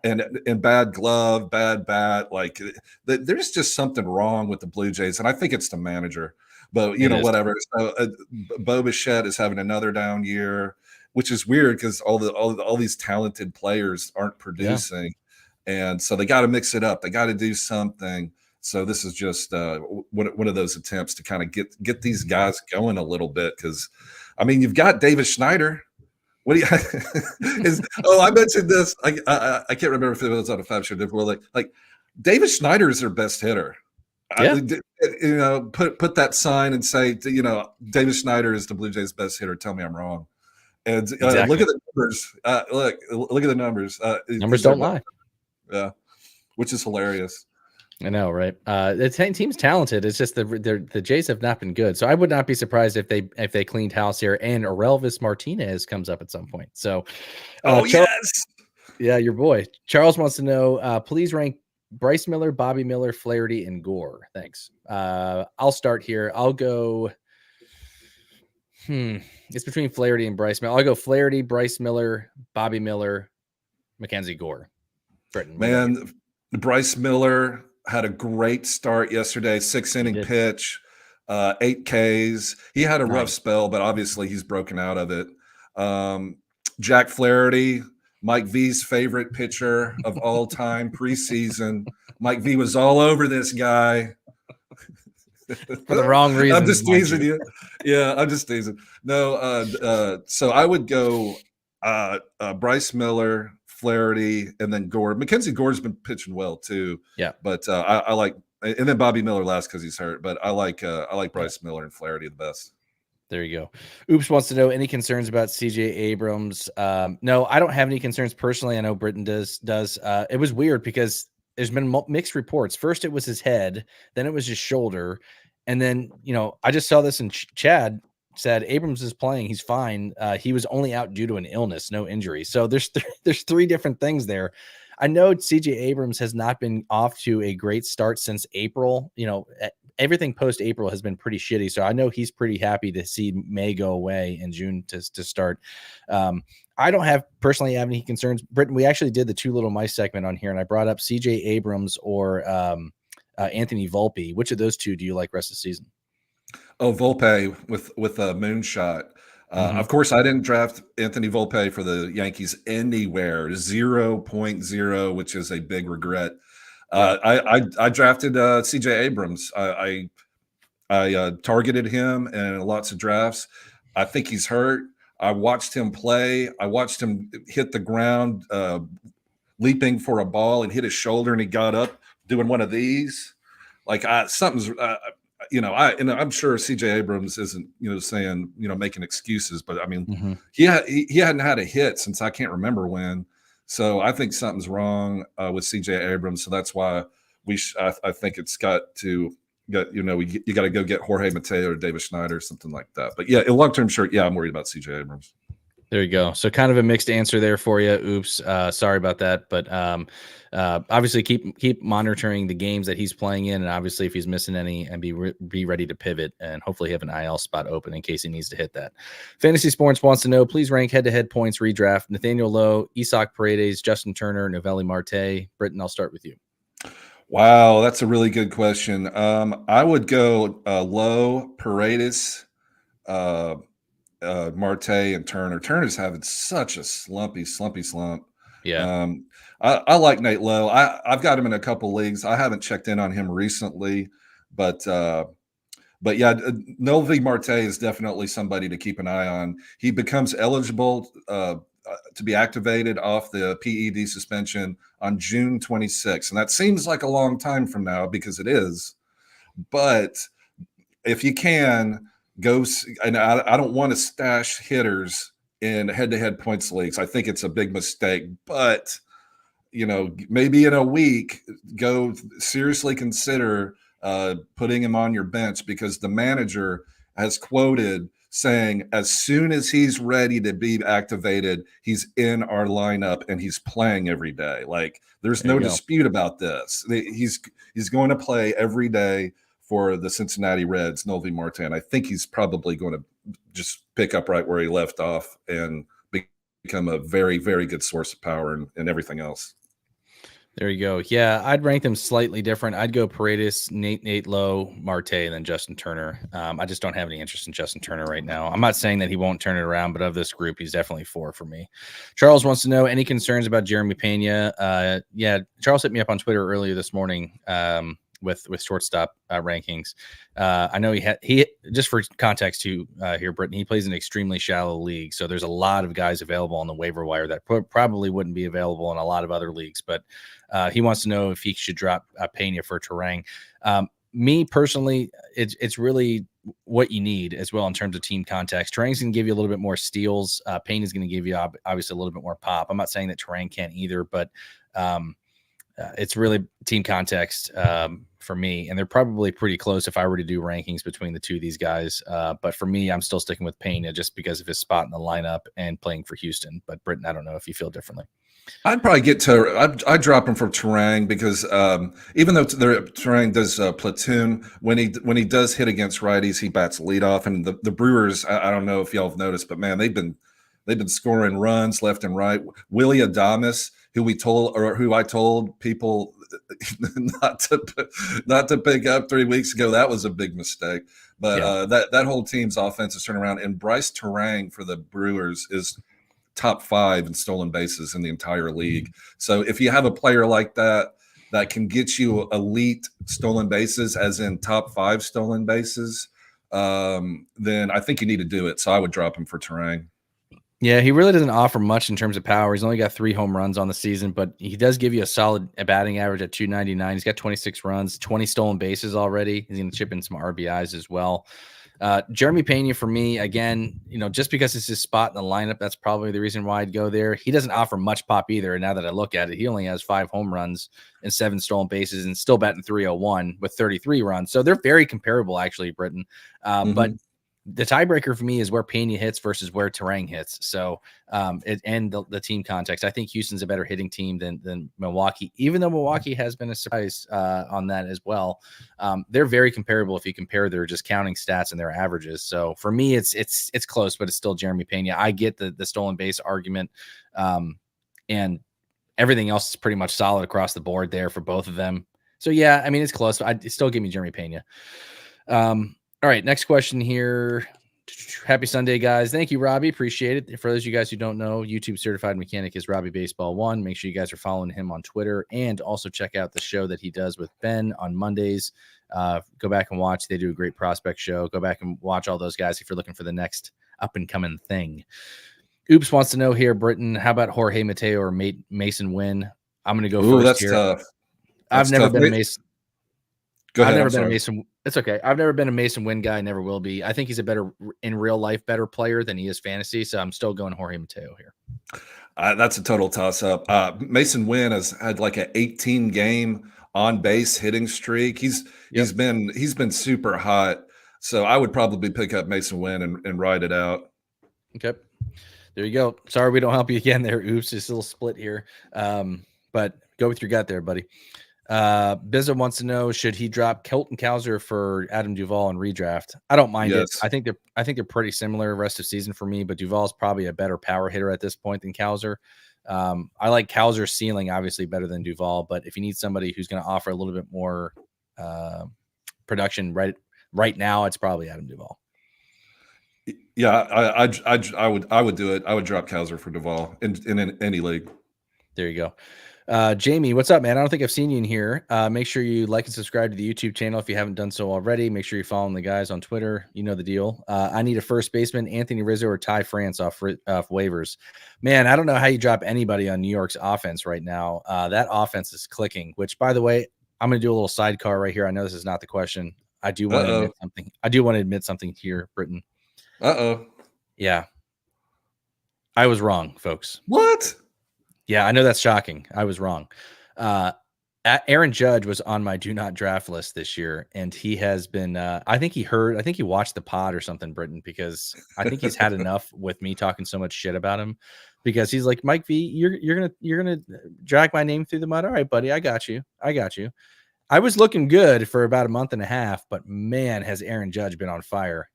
And bad glove, bad bat. Like there's just something wrong with the Blue Jays, and I think it's the manager. But whatever. So Bo Bichette is having another down year, which is weird because all these talented players aren't producing, and so they got to mix it up. They got to do something. So this is just one of those attempts to kind of get these guys going a little bit because, I mean, you've got David Schneider. What do you? I mentioned this. I can't remember if it was on a Fab show before. Like David Schneider is their best hitter. Yeah. Put that sign and say, David Schneider is the Blue Jays' best hitter. Tell me I'm wrong. And look at the numbers. Look at the numbers. Numbers don't lie. Yeah, which is hilarious. I know, right? The team's talented. It's just the Jays have not been good. So I would not be surprised if they cleaned house here and Orelvis Martinez comes up at some point. So, yes, yeah, your boy Charles wants to know. Please rank Bryce Miller, Bobby Miller, Flaherty, and Gore. Thanks. I'll start here. I'll go. It's between Flaherty and Bryce Miller. I'll go Flaherty, Bryce Miller, Bobby Miller, Mackenzie Gore. Britton, man, Bryce Miller had a great start yesterday. 6-inning pitch, 8 Ks. He had a rough spell, but obviously he's broken out of it. Jack Flaherty, Mike V's favorite pitcher of all time preseason. Mike V was all over this guy. For the wrong reason. I'm just teasing you. Yeah, I'm just teasing. No, so I would go Bryce Miller, Flaherty, and then Gore. Mackenzie Gore's been pitching well too. Yeah, but I like, and then Bobby Miller last because he's hurt. But I like Bryce Miller and Flaherty the best. There you go. Oops wants to know any concerns about CJ Abrams. No, I don't have any concerns personally. I know Britton does. It was weird because there's been mixed reports. First, it was his head, then it was his shoulder, and then I just saw this in Chad said Abrams is playing. He's fine. He was only out due to an illness, no injury. So there's 3 different things there. I know CJ Abrams has not been off to a great start since April. Everything post April has been pretty shitty. So I know he's pretty happy to see May go away in June to start. I don't personally have any concerns. Britton, we actually did the 2 little mice segment on here, and I brought up CJ Abrams or Anthony Volpe. Which of those 2 do you like rest of the season? Oh, Volpe with a moonshot. Of course, I didn't draft Anthony Volpe for the Yankees anywhere. 0.0, which is a big regret. I drafted CJ Abrams. I targeted him in lots of drafts. I think he's hurt. I watched him play. I watched him hit the ground, leaping for a ball, and hit his shoulder, and he got up doing one of these. Like something's. I'm sure CJ Abrams isn't, saying, making excuses, but I mean, he hadn't had a hit since I can't remember when. So I think something's wrong with CJ Abrams. So that's why I think it's got to get, you got to go get Jorge Mateo or David Schneider or something like that. But yeah, in long-term short, I'm worried about CJ Abrams. There you go. So kind of a mixed answer there for you. Oops. Sorry about that. But obviously keep monitoring the games that he's playing in. And obviously if he's missing any, and be ready to pivot and hopefully have an IL spot open in case he needs to hit that. Fantasy Sports wants to know, please rank head-to-head points redraft. Nathaniel Lowe, Isak Paredes, Justin Turner, Noelvi Marte. Britton, I'll start with you. Wow, that's a really good question. I would go Lowe, Paredes, Marte, and Turner. Turner's having such a slumpy slump. Yeah. I like Nate Lowe. I've got him in a couple leagues. I haven't checked in on him recently, but yeah, Noelvi Marte is definitely somebody to keep an eye on. He becomes eligible to be activated off the PED suspension on June 26th. And that seems like a long time from now because it is. But if you can go, and I don't want to stash hitters in head-to-head points leagues. I think it's a big mistake. But, maybe in a week, go seriously consider putting him on your bench because the manager has quoted saying as soon as he's ready to be activated, he's in our lineup and he's playing every day. Like there's no dispute about this. He's going to play every day for the Cincinnati Reds, Noelvi Martin. I think he's probably going to just pick up right where he left off and become a very, very good source of power and everything else. There you go. Yeah, I'd rank them slightly different. I'd go Paredes, Nate Lowe, Marte, and then Justin Turner. I just don't have any interest in Justin Turner right now. I'm not saying that he won't turn it around, but of this group, he's definitely 4 for me. Charles wants to know any concerns about Jeremy Pena. Yeah, Charles hit me up on Twitter earlier this morning with shortstop rankings. I know he just for context too here, Britton, he plays an extremely shallow league, so there's a lot of guys available on the waiver wire that probably wouldn't be available in a lot of other leagues, but he wants to know if he should drop Pena for Terang. Me personally, it's really what you need as well in terms of team context. Terang's going to give you a little bit more steals. Pena is going to give you obviously a little bit more pop. I'm not saying that Terang can't either, but it's really team context for me, and they're probably pretty close if I were to do rankings between the two of these guys. But for me, I'm still sticking with Pena just because of his spot in the lineup and playing for Houston. But Britton, I don't know if you feel differently. I'd probably I'd drop him for Terang because even though Terang does platoon, when he does hit against righties, he bats leadoff. And the Brewers, I don't know if y'all have noticed, but man, they've been scoring runs left and right. Willie Adames, who I told people not to pick up 3 weeks ago, that was a big mistake. But that whole team's offense has turned around, and Bryce Terang for the Brewers is top 5 in stolen bases in the entire league. So if you have a player like that can get you elite stolen bases, as in top 5 stolen bases, then I think you need to do it. So I would drop him for Terang. Yeah, he really doesn't offer much in terms of power. He's only got 3 home runs on the season, but he does give you a solid batting average at 299. He's got 26 runs, 20 stolen bases already. He's going to chip in some RBIs as well. Jeremy Pena for me, again, just because it's his spot in the lineup, that's probably the reason why I'd go there. He doesn't offer much pop either. And now that I look at it, he only has 5 home runs and 7 stolen bases and still batting 301 with 33 runs. So they're very comparable, actually, Britton. But the tiebreaker for me is where Pena hits versus where Terang hits. So, and the team context, I think Houston's a better hitting team than Milwaukee, even though Milwaukee has been a surprise on that as well. They're very comparable if you compare their just counting stats and their averages. So for me, it's close, but it's still Jeremy Pena. I get the stolen base argument, and everything else is pretty much solid across the board there for both of them. So yeah, I mean, it's close, but I'd still give me Jeremy Pena. All right, next question here. Happy Sunday, guys. Thank you, Robbie. Appreciate it. For those of you guys who don't know, YouTube certified mechanic is Robbie Baseball 1. Make sure you guys are following him on Twitter, and also check out the show that he does with Ben on Mondays. Go back and watch. They do a great prospect show. Go back and watch all those guys if you're looking for the next up-and-coming thing. Oops wants to know here, Britton, how about Jorge Mateo or Mason Wynn? I'm going to go first that's here. Tough. I've never been a Mason. Go ahead. I've never been a Mason. It's okay. I've never been a Mason Wynn guy. Never will be. I think he's a better in real life, better player than he is fantasy. So I'm still going Jorge Mateo here. That's a total toss up. Mason Wynn has had like an 18 game on base hitting streak. He's been super hot. So I would probably pick up Mason Wynn and ride it out. Okay. There you go. Sorry we don't help you again there. Oops, just a little split here. But go with your gut there, buddy. Bizza wants to know, should he drop Kelton Cowser for Adam Duvall in redraft? I don't mind it. I think they're pretty similar rest of season for me, but Duvall's probably a better power hitter at this point than Cowser. I like Cowser's ceiling obviously better than Duvall, but if you need somebody who's going to offer a little bit more production right now, it's probably Adam Duvall. Yeah, I would do it. I would drop Cowser for Duvall in any league. There you go. Jamie, what's up, man? I don't think I've seen you in here. Make sure you like and subscribe to the YouTube channel if you haven't done so already. Make sure you're following the guys on Twitter. You know the deal. I need a first baseman, Anthony Rizzo or Ty France off waivers. Man, I don't know how you drop anybody on New York's offense right now. That offense is clicking, which, by the way, I'm going to do a little sidecar right here. I know this is not the question. I do want to admit something. I do want to admit something here, Britton. Yeah. I was wrong, folks. What? Yeah, I know that's shocking. I was wrong. Aaron Judge was on my do not draft list this year, and he has been. I think he watched the pod or something, Britton, because I think he's had enough with me talking so much shit about him. Because he's like, Mike V, you're gonna drag my name through the mud. All right, buddy, I got you. I was looking good for about a month and a half, but man, has Aaron Judge been on fire.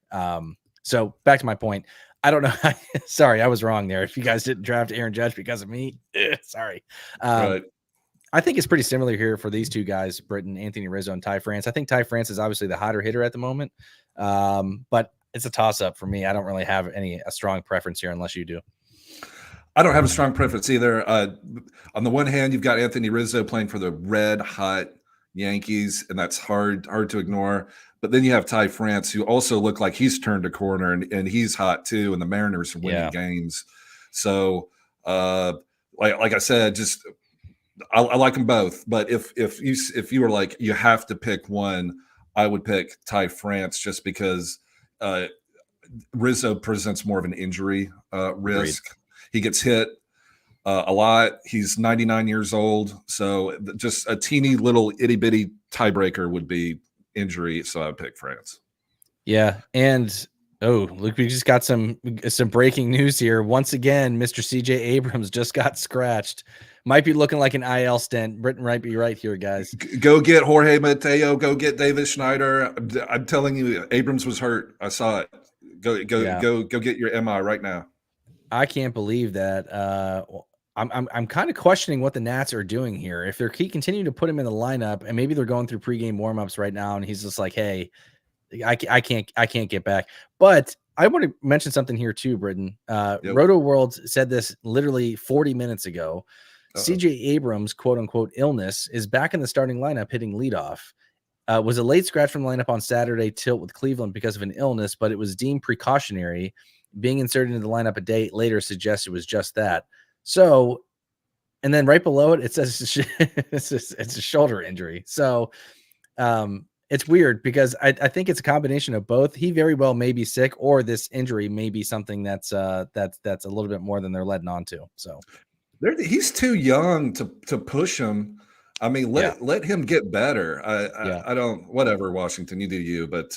So back to my point. I don't know. Sorry, I was wrong there. If you guys didn't draft Aaron Judge because of me, sorry. Right. I think it's pretty similar here for these two guys, Britton, Anthony Rizzo, and Ty France. I think Ty France is obviously the hotter hitter at the moment, but it's a toss-up for me. I don't really have a strong preference here unless you do. I don't have a strong preference either. On the one hand, you've got Anthony Rizzo playing for the red hot Yankees, and that's hard to ignore. But then you have Ty France, who also looked like he's turned a corner, and he's hot too, and the Mariners are winning games. So, like I said, just I like them both. But if you were like, you have to pick one, I would pick Ty France just because Rizzo presents more of an injury risk. Agreed. He gets hit a lot. He's 99 years old. So just a teeny little itty bitty tiebreaker would be injury. So I would pick France. Yeah. And look, we just got some breaking news here. Once again, Mr. CJ Abrams just got scratched. Might be looking like an IL stint. Britton might be right here, guys. Go get Jorge Mateo. Go get David Schneider. I'm telling you, Abrams was hurt. I saw it. Go get your MI right now. I can't believe that. I'm kind of questioning what the Nats are doing here. If they're continuing to put him in the lineup, and maybe they're going through pregame warmups right now, and he's just like, "Hey, I can't get back." But I want to mention something here too, Britton. Roto World said this literally 40 minutes ago. CJ Abrams, quote unquote, illness is back in the starting lineup, hitting leadoff. Was a late scratch from the lineup on Saturday tilt with Cleveland because of an illness, but it was deemed precautionary. Being inserted into the lineup a day later suggests it was just that. So, and then right below it, it says it's a shoulder injury. So, it's weird because I think it's a combination of both. He very well may be sick, or this injury may be something that's a little bit more than they're letting on to. So, he's too young to push him. I mean, let him get better. I don't. Whatever, Washington, you do you. But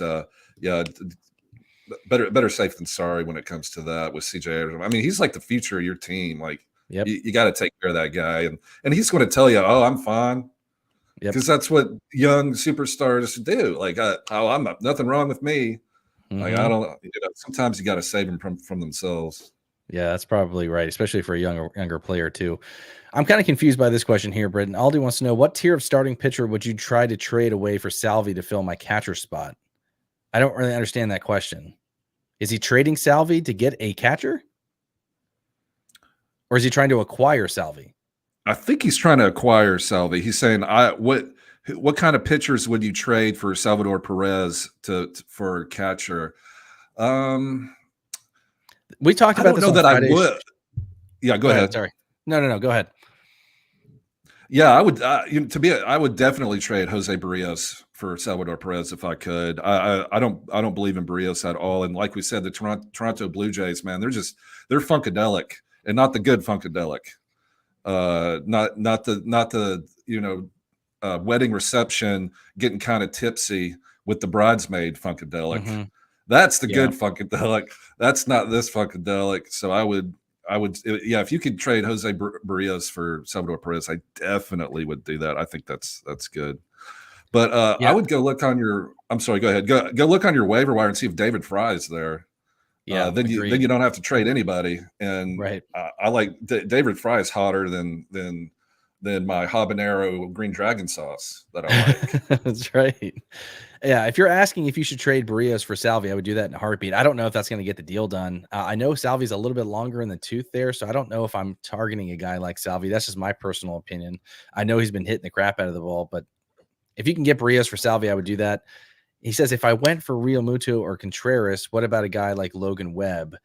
better safe than sorry when it comes to that with CJ Abrams. I mean, he's like the future of your team. Like, you got to take care of that guy, and he's going to tell you, "Oh, I'm fine," because that's what young superstars do. Like, I'm nothing wrong with me. Mm-hmm. Like, I don't. Sometimes you got to save them from themselves. Yeah, that's probably right, especially for a younger player too. I'm kind of confused by this question here, Britton. Aldi wants to know, what tier of starting pitcher would you try to trade away for Salvi to fill my catcher spot? I don't really understand that question. Is he trading Salvi to get a catcher? Or is he trying to acquire Salvi? I think he's trying to acquire Salvi. He's saying, what kind of pitchers would you trade for Salvador Perez for catcher? We talked about this on Friday. I would. Yeah, go ahead. Sorry. No, go ahead. Yeah, I would. I would definitely trade Jose Barrios for Salvador Perez if I could. I don't believe in Barrios at all. And like we said, the Toronto Blue Jays, man, they're funkadelic, and not the good funkadelic. Not the wedding reception getting kind of tipsy with the bridesmaid funkadelic. Mm-hmm. That's the good funkadelic. That's not this funkadelic. So I would, if you could trade Jose Barrios for Salvador Perez, I definitely would do that. I think that's good. But I would go look on your. I'm sorry. Go ahead. Go look on your waiver wire and see if David Fry is there. Yeah. Then you don't have to trade anybody. And right. I like David Fry is hotter than my habanero green dragon sauce that I like. That's right. Yeah, if you're asking if you should trade Barrios for Salvi, I would do that in a heartbeat. I don't know if that's going to get the deal done. I know Salvi's a little bit longer in the tooth there, so I don't know if I'm targeting a guy like Salvi. That's just my personal opinion. I know he's been hitting the crap out of the ball, but if you can get Barrios for Salvi, I would do that. He says, if I went for Real Muto or Contreras, what about a guy like Logan Webb?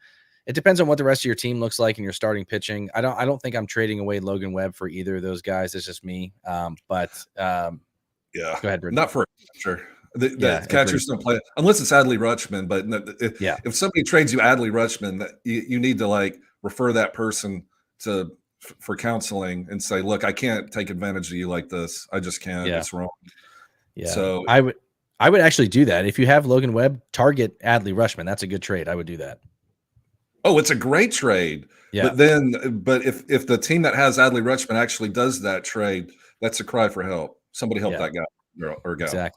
It depends on what the rest of your team looks like and your starting pitching. I don't think I'm trading away Logan Webb for either of those guys. It's just me. Yeah. Go ahead, Britton. Not for sure. The catchers don't play unless it's Adley Rutschman. But if somebody trades you Adley Rutschman, you need to like refer that person to for counseling and say, look, I can't take advantage of you like this. I just can't. Yeah. It's wrong. Yeah. So I would actually do that. If you have Logan Webb, target Adley Rushman. That's a good trade. I would do that. Oh, it's a great trade. Yeah. But if the team that has Adley Rutschman actually does that trade, that's a cry for help. Somebody help that guy or gal.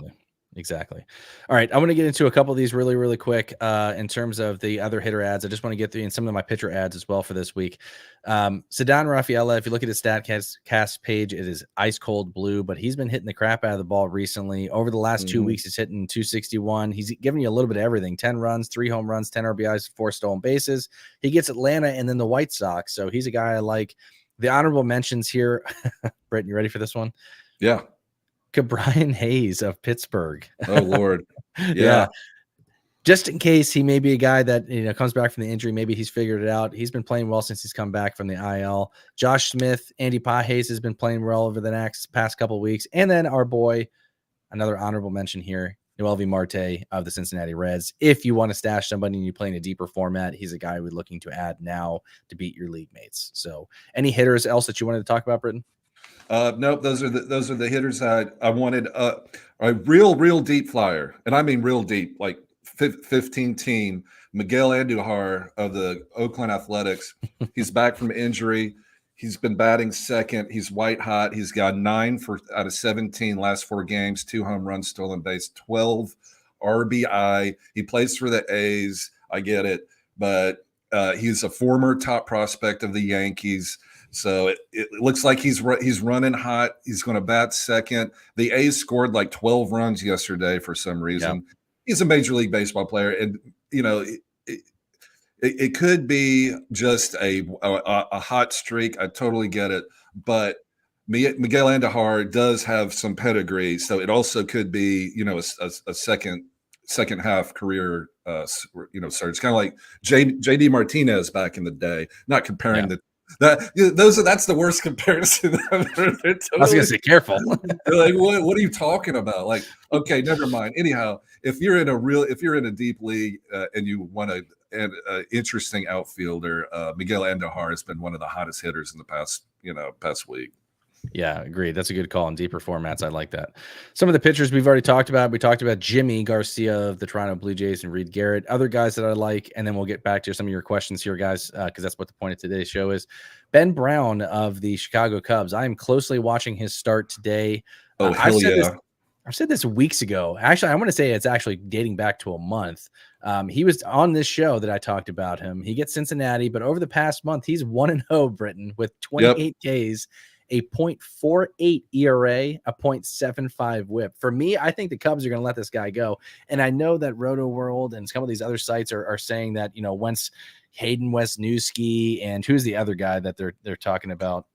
Exactly. All right. I want to get into a couple of these really, really quick in terms of the other hitter ads. I just want to get through in some of my pitcher ads as well for this week. Ceddanne Rafaela, if you look at his StatCast page, it is ice cold blue, but he's been hitting the crap out of the ball recently. Over the last 2 weeks, he's hitting 261. He's giving you a little bit of everything: 10 runs, 3 home runs, 10 RBIs, 4 stolen bases. He gets Atlanta and then the White Sox. So he's a guy I like. The honorable mentions here. Britton, you ready for this one? Yeah. Brian Hayes of Pittsburgh. Oh, Lord. Yeah. Just in case he may be a guy that, comes back from the injury. Maybe he's figured it out. He's been playing well since he's come back from the IL. Josh Smith, Andy Pages has been playing well over the past couple of weeks. And then our boy, another honorable mention here, Noelvi Marte of the Cincinnati Reds. If you want to stash somebody and you play in a deeper format, he's a guy we're looking to add now to beat your league mates. So any hitters else that you wanted to talk about, Britton? Nope, those are the hitters I wanted. A real deep flyer, and I mean real deep, like 15 team. Miguel Andujar of the Oakland Athletics. He's back from injury. He's been batting second. He's white hot. He's got 9 out of 17 last 4 games, 2 home runs, stolen base, 12 RBI. He plays for the A's. I get it, but he's a former top prospect of the Yankees. So it looks like he's running hot. He's going to bat second. The A's scored like 12 runs yesterday for some reason. Yeah. He's a Major League Baseball player, and it could be just a hot streak. I totally get it, but Miguel Andujar does have some pedigree, so it also could be a second half career start. It's kind of like JD Martinez back in the day. Not comparing that's the worst comparison ever. Totally, I was gonna say, careful. They're like, what are you talking about? Like, okay, never mind. Anyhow, if you're in a deep league and you want an interesting outfielder, Miguel Andujar has been one of the hottest hitters in the past week. Yeah, agreed. That's a good call in deeper formats. I like that. Some of the pitchers we've already talked about. We talked about Jimmy Garcia of the Toronto Blue Jays and Reed Garrett. Other guys that I like, and then we'll get back to some of your questions here, guys, because that's what the point of today's show is. Ben Brown of the Chicago Cubs. I am closely watching his start today. Oh, hell yeah. I've said this weeks ago. Actually, I want to say it's actually dating back to a month. He was on this show that I talked about him. He gets Cincinnati, but over the past month, he's 1-0, Britton, with 28 Ks. A 0.48 ERA, a 0.75 whip. For me, I think the Cubs are going to let this guy go. And I know that Roto World and some of these other sites are saying that, once Hayden Wesniewski and who's the other guy that they're talking about?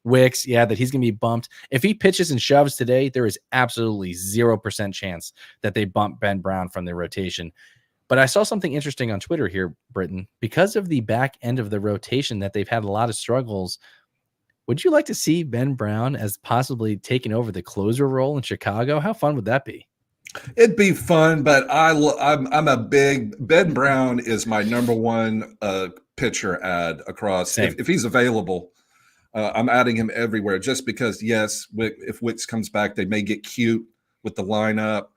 Wicks, yeah, that he's going to be bumped. If he pitches and shoves today, there is absolutely 0% chance that they bump Ben Brown from the rotation. But I saw something interesting on Twitter here, Britton. Because of the back end of the rotation that they've had a lot of struggles, would you like to see Ben Brown as possibly taking over the closer role in Chicago? How fun would that be? It'd be fun, but I'm a big Ben Brown is my number one pitcher ad across. If he's available, I'm adding him everywhere just because, yes, if Wicks comes back, they may get cute with the lineup.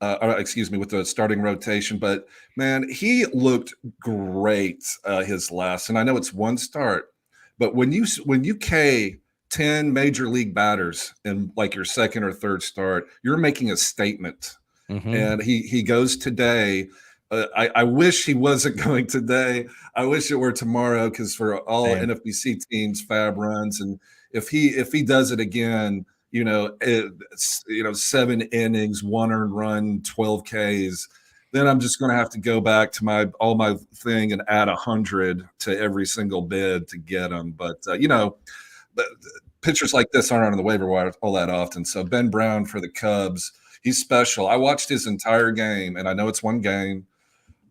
With the starting rotation. But, man, he looked great his last. And I know it's one start. But when you K 10 major league batters in like your second or third start, you're making a statement. Mm-hmm. And he goes today. I wish he wasn't going today. I wish it were tomorrow because for all NFBC teams, Fab runs, and if he does it again, 7 innings, 1 earned run, 12 Ks. Then I'm just going to have to go back to my thing and add 100 to every single bid to get them. But, pitchers like this aren't on the waiver wire all that often. So Ben Brown for the Cubs, he's special. I watched his entire game, and I know it's one game,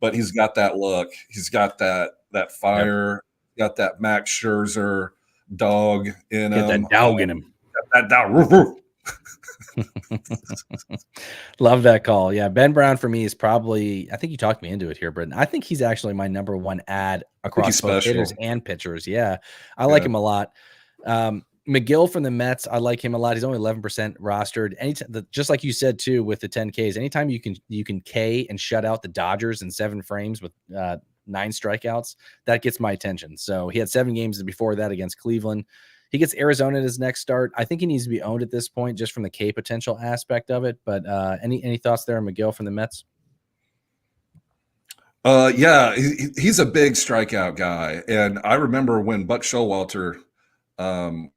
but he's got that look. He's got that fire, got that Max Scherzer dog in him. Get that dog in him. That dog. Love that call. Yeah, Ben Brown for me is probably, I think you talked me into it here, Britton. I think he's actually my number one ad I think across he's both hitters special. and pitchers. Yeah, I like Yeah. him a lot. McGill from the Mets, I like him a lot. He's only 11% rostered. Anytime, just like you said too, with the 10Ks, anytime you can K and shut out the Dodgers in 7 frames with 9 strikeouts, that gets my attention. So he had 7 games before that against Cleveland. He gets Arizona at his next start. I think he needs to be owned at this point just from the K potential aspect of it. But any thoughts there on McGill from the Mets? Yeah, he's a big strikeout guy, and I remember when Buck Showalter um,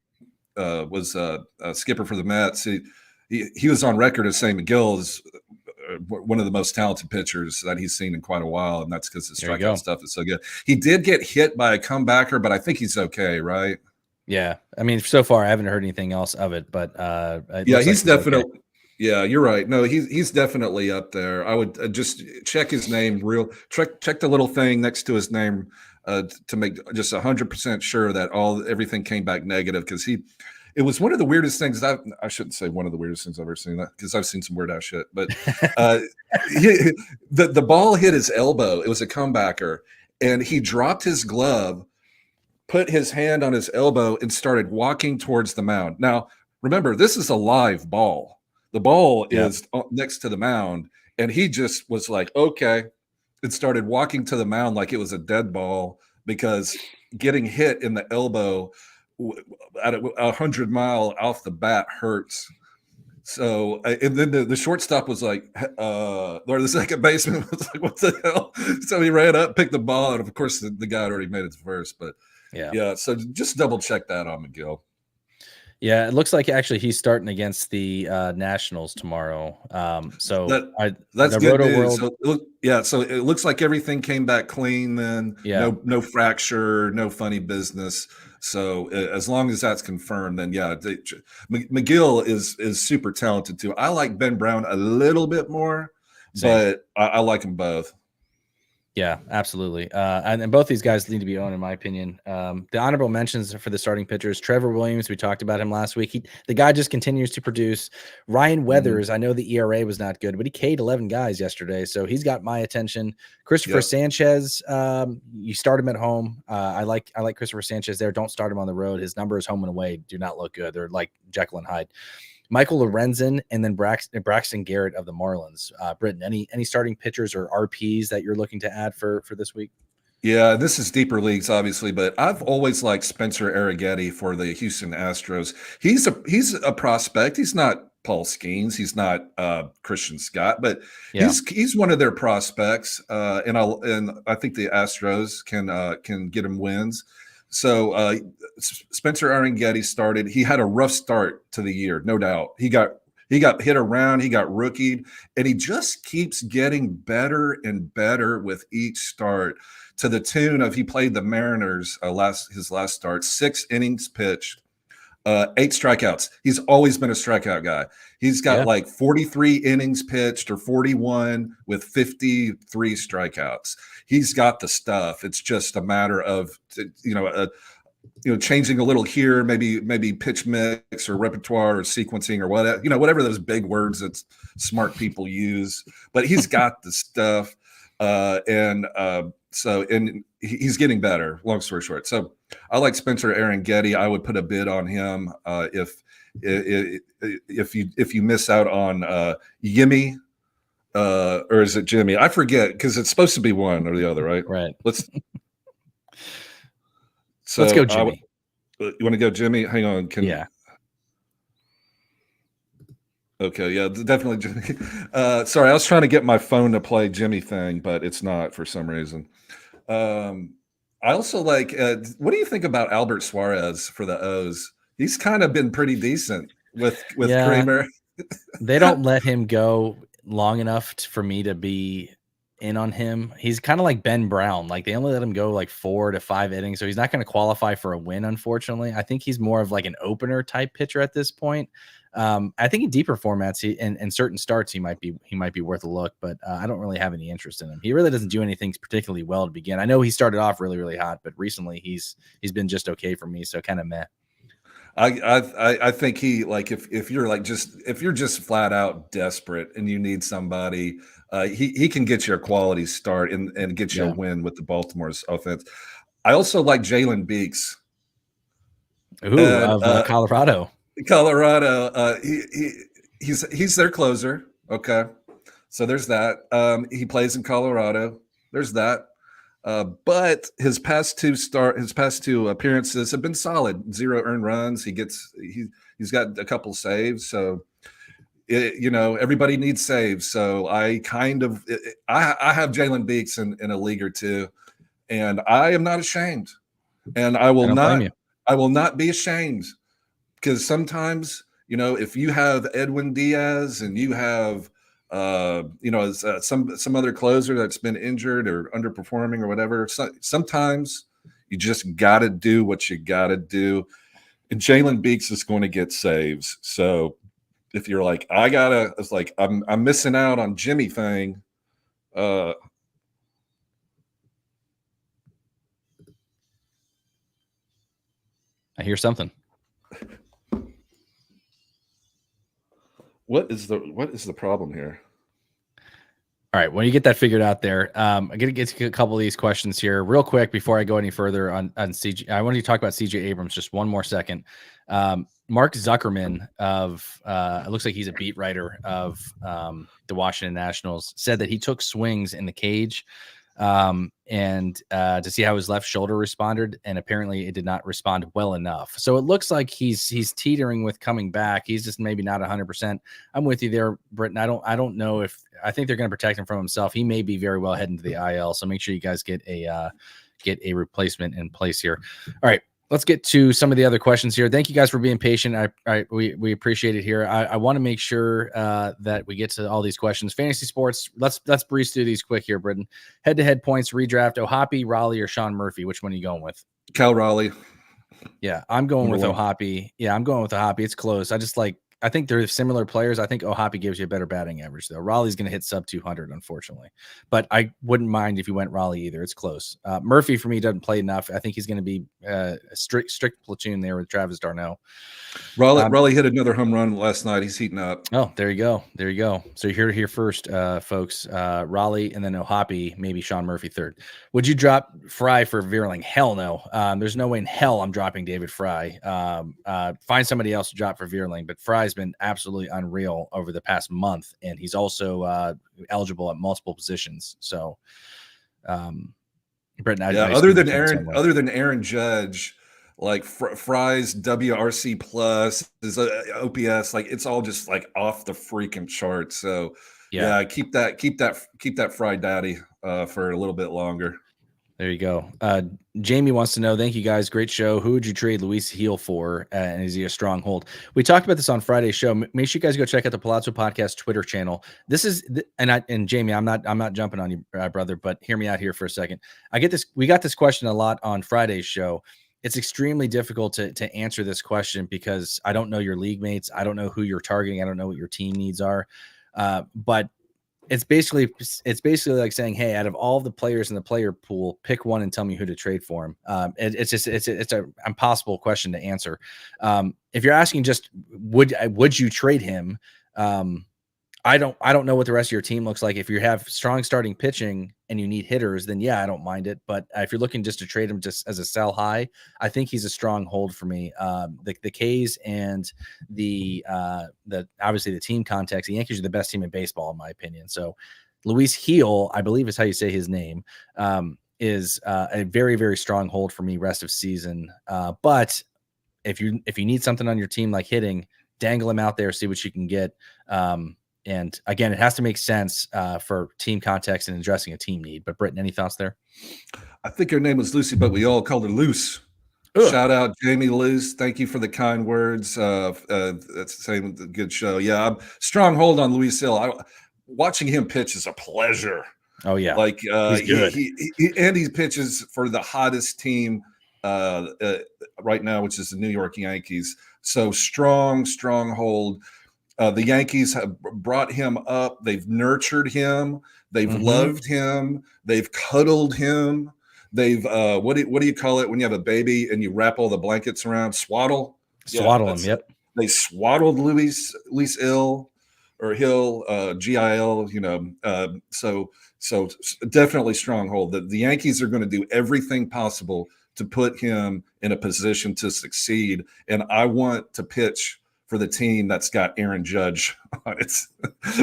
was a skipper for the Mets. He was on record as saying McGill is one of the most talented pitchers that he's seen in quite a while, and that's because the strikeout stuff is so good. He did get hit by a comebacker, but I think he's okay, right? Yeah, I mean, so far I haven't heard anything else of it, but yeah, he's he's definitely. Okay. Yeah, you're right. No, he's definitely up there. I would just check his name check the little thing next to his name to make just 100% sure that everything came back negative, because it was one of the weirdest things. I shouldn't say one of the weirdest things I've ever seen, because I've seen some weird ass shit. But the ball hit his elbow. It was a comebacker, and he dropped his glove, put his hand on his elbow, and started walking towards the mound. Now, remember, this is a live ball. The ball is next to the mound, and he just was like, okay, and started walking to the mound like it was a dead ball, because getting hit in the elbow at 100-mile off the bat hurts. So, and then the shortstop was like, or the second baseman was like, what the hell? So he ran up, picked the ball, and of course the guy had already made it first. But yeah, so just double check that on McGill. Yeah, it looks like actually he's starting against the Nationals tomorrow. So that's good news. World, so it looks like everything came back clean. Then no fracture, no funny business. So as long as that's confirmed, then McGill is super talented too. I like Ben Brown a little bit more, but I like them both. Yeah, absolutely. And both these guys need to be owned, in my opinion. The honorable mentions for the starting pitchers: Trevor Williams, we talked about him last week. The guy just continues to produce. Ryan Weathers, I know the ERA was not good, but he K'd 11 guys yesterday, so he's got my attention. Christopher Sanchez, you start him at home. I like Christopher Sanchez there. Don't start him on the road. His numbers home and away do not look good. They're like Jekyll and Hyde. Michael Lorenzen, and then Braxton Garrett of the Marlins. Britton, any starting pitchers or RPs that you're looking to add for this week? Yeah, this is deeper leagues, obviously, but I've always liked Spencer Arrighetti for the Houston Astros. He's a prospect. He's not Paul Skeens. He's not Christian Scott, but he's one of their prospects, and I think the Astros can get him wins. So Spencer Arrighetti started. He had a rough start to the year, no doubt. He got hit around. He got rookied, and he just keeps getting better and better with each start, to the tune of, he played the Mariners his last start, 6 innings pitched, 8 strikeouts. He's always been a strikeout guy. He's got like 43 innings pitched or 41 with 53 strikeouts. He's got the stuff. It's just a matter of changing a little here, maybe pitch mix or repertoire or sequencing or whatever those big words that smart people use. But he's got the stuff, and he's getting better. Long story short, so I like Spencer Arrighetti. I would put a bid on him if you miss out on Yimmy, or is it Jimmy? I forget, because it's supposed to be one or the other, right? Right. Let's go Jimmy. You want to go Jimmy? Hang on. Okay, yeah, definitely Jimmy. Sorry, I was trying to get my phone to play Jimmy thing, but it's not for some reason. I also like, what do you think about Albert Suarez for the O's? He's kind of been pretty decent with Kramer. They don't let him go long enough for me to be in on him. He's kind of like Ben Brown. Like, they only let him go like 4 to 5 innings, so he's not going to qualify for a win, unfortunately. I think he's more of like an opener type pitcher at this point. I think in deeper formats, in certain starts, he might be worth a look, but I don't really have any interest in him. He really doesn't do anything particularly well to begin. I know he started off really, really hot, but recently he's been just okay for me, so kind of meh. I think he, like, if you're like if you're just flat out desperate and you need somebody, he can get you a quality start and get you a Yeah. win with the Baltimore's offense. I also like Jalen Beeks. Ooh, And of Colorado. Colorado, he's their closer. Okay, so there's that. He plays in Colorado. There's that. But his past two appearances have been solid. 0 earned runs. He's got a couple saves. So everybody needs saves. So I have Jalen Beeks in a league or two, and I am not ashamed, and I I will don't blame not you. I will not be ashamed, because sometimes, if you have Edwin Diaz and you have some other closer that's been injured or underperforming or whatever, sometimes you just got to do what you got to do, and Jalen Beeks is going to get saves. So if you're like, it's like I'm missing out on Jimmy thing. uh I hear something. what is the problem here? All right, when you get that figured out there, I'm going to get to a couple of these questions here real quick before I go any further on CJ. I want to talk about CJ Abrams just one more second. Mark Zuckerman it looks like he's a beat writer of the Washington Nationals, said that he took swings in the cage and to see how his left shoulder responded, and apparently it did not respond well enough. So it looks like he's teetering with coming back. He's just maybe not 100%. I'm with you there, Britton. I don't know if I think they're going to protect him from himself. He may be very well heading to the IL. So make sure you guys get a replacement in place here. All right. Let's get to some of the other questions here. Thank you guys for being patient. We appreciate it here. I want to make sure that we get to all these questions. Fantasy sports. Let's breeze through these quick here, Britton. Head-to-head points, redraft, O'Hoppe, Raleigh, or Sean Murphy. Which one are you going with? Cal Raleigh. Yeah, I'm going with O'Hoppe. Yeah, I'm going with O'Hoppe. It's close. I think they're similar players. I think O'Hoppe gives you a better batting average, though. Raleigh's going to hit sub 200, unfortunately. But I wouldn't mind if you went Raleigh either. It's close. Murphy, for me, doesn't play enough. I think he's going to be a strict platoon there with Travis d'Arnaud. Raleigh hit another home run last night. He's heating up. Oh, there you go. There you go. So you're here first, folks. Raleigh and then O'Hoppe, maybe Sean Murphy third. Would you drop Fry for Vierling? Hell no. There's no way in hell I'm dropping David Fry. Find somebody else to drop for Vierling, but Fry's been absolutely unreal over the past month, and he's also eligible at multiple positions. So, Britton, other than Aaron Judge, like Fry's WRC plus, his OPS, like it's all just like off the freaking chart. So yeah, keep that Fry daddy for a little bit longer. There you go. Jamie wants to know, thank you guys. Great show. Who would you trade Luis Heel for? And is he a stronghold? We talked about this on Friday's show. Make sure you guys go check out the Palazzo Podcast Twitter channel. This is, and Jamie, I'm not jumping on you, brother, but hear me out here for a second. We got this question a lot on Friday's show. It's extremely difficult to answer this question because I don't know your league mates. I don't know who you're targeting. I don't know what your team needs are. But it's basically like saying, hey, out of all the players in the player pool, pick one and tell me who to trade for him. It's an impossible question to answer. If you're asking just would you trade him? I don't know what the rest of your team looks like. If you have strong starting pitching and you need hitters, then yeah, I don't mind it. But if you're looking just to trade him just as a sell high, I think he's a strong hold for me. The K's and the obviously the team context, the Yankees are the best team in baseball, in my opinion. So Luis Heel, I believe is how you say his name, is a very, very strong hold for me rest of season. But if you need something on your team like hitting, dangle him out there, see what you can get. And again, it has to make sense for team context and addressing a team need. But Britton, any thoughts there? I think her name was Lucy, but we all called her Luce. Ugh. Shout out Jamie Luce. Thank you for the kind words. That's the same good show. Yeah, I'm strong hold on Luis Hill. Watching him pitch is a pleasure. Oh yeah, like he pitches for the hottest team right now, which is the New York Yankees. So strong hold. The Yankees have brought him up. They've nurtured him. They've loved him. They've cuddled him. They've what do you call it when you have a baby and you wrap all the blankets around? Swaddle. Yeah, Swaddle him. that's it. Yep. They swaddled Luis Hill or Hill, GIL. So definitely stronghold. The Yankees are going to do everything possible to put him in a position to succeed, and I want to pitch for the team that's got Aaron Judge on it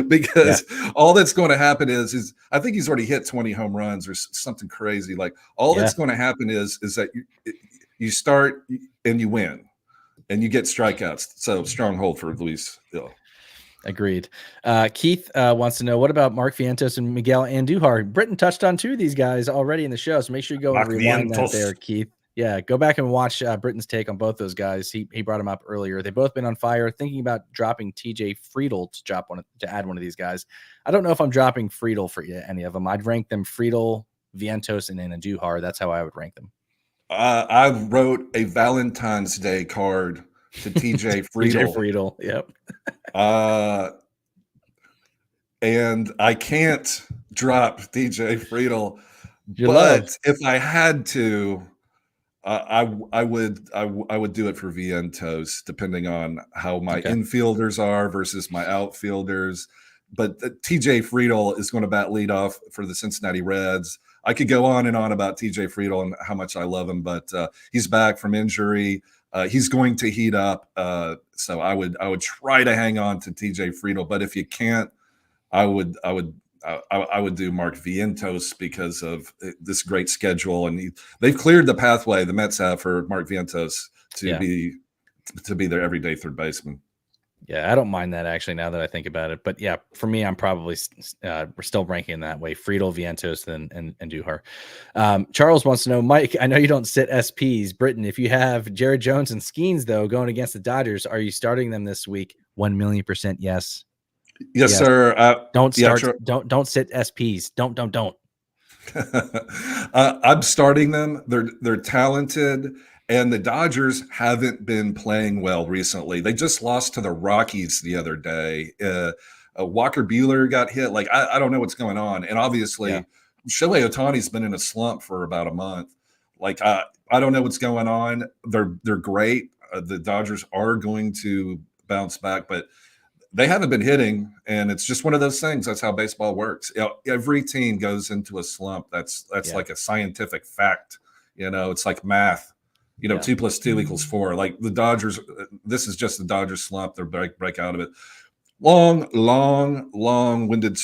because all that's going to happen is I think he's already hit 20 home runs or something crazy. Like all that's going to happen is that you start and you win and you get strikeouts. So stronghold for Luis Hill. Agreed. Keith wants to know, what about Mark Vientos and Miguel Andujar? Britton touched on two of these guys already in the show, so make sure you go and rewind that there, Keith. Yeah, go back and watch Britton's take on both those guys. He brought them up earlier. They've both been on fire. Thinking about dropping TJ Friedel to add one of these guys. I don't know if I'm dropping Friedel for any of them. I'd rank them Friedel, Vientos, and Andujar. That's how I would rank them. I wrote a Valentine's Day card to TJ Friedel. TJ Friedel, yep. And I can't drop TJ Friedel, but if I had to, I would do it for Vientos, depending on how my infielders are versus my outfielders. But TJ Friedel is going to bat leadoff for the Cincinnati Reds. I could go on and on about TJ Friedel and how much I love him, but he's back from injury. He's going to heat up. So I would try to hang on to TJ Friedel, but if you can't, I would do Mark Vientos because of this great schedule, and they've cleared the pathway. The Mets have for Mark Vientos to be their everyday third baseman. Yeah, I don't mind that actually now that I think about it. But yeah, for me, I'm probably we're still ranking that way: Friedel, Vientos, and Duhar. Charles wants to know, Mike, I know you don't sit SPs. Britton, if you have Jared Jones and Skeens though going against the Dodgers, are you starting them this week? 1,000,000% yes. Yes, sir. Don't start. Sure. Don't sit SPs. Don't. I'm starting them. They're talented, and the Dodgers haven't been playing well recently. They just lost to the Rockies the other day. Walker Buehler got hit. Like I don't know what's going on, and obviously Shohei Ohtani's been in a slump for about a month. Like I don't know what's going on. They're great. The Dodgers are going to bounce back, but they haven't been hitting, and it's just one of those things. That's how baseball works. Every team goes into a slump. That's like a scientific fact. It's like math. 2 + 2 = 4. Like the Dodgers, this is just the Dodgers slump. They're break out of it. Long-winded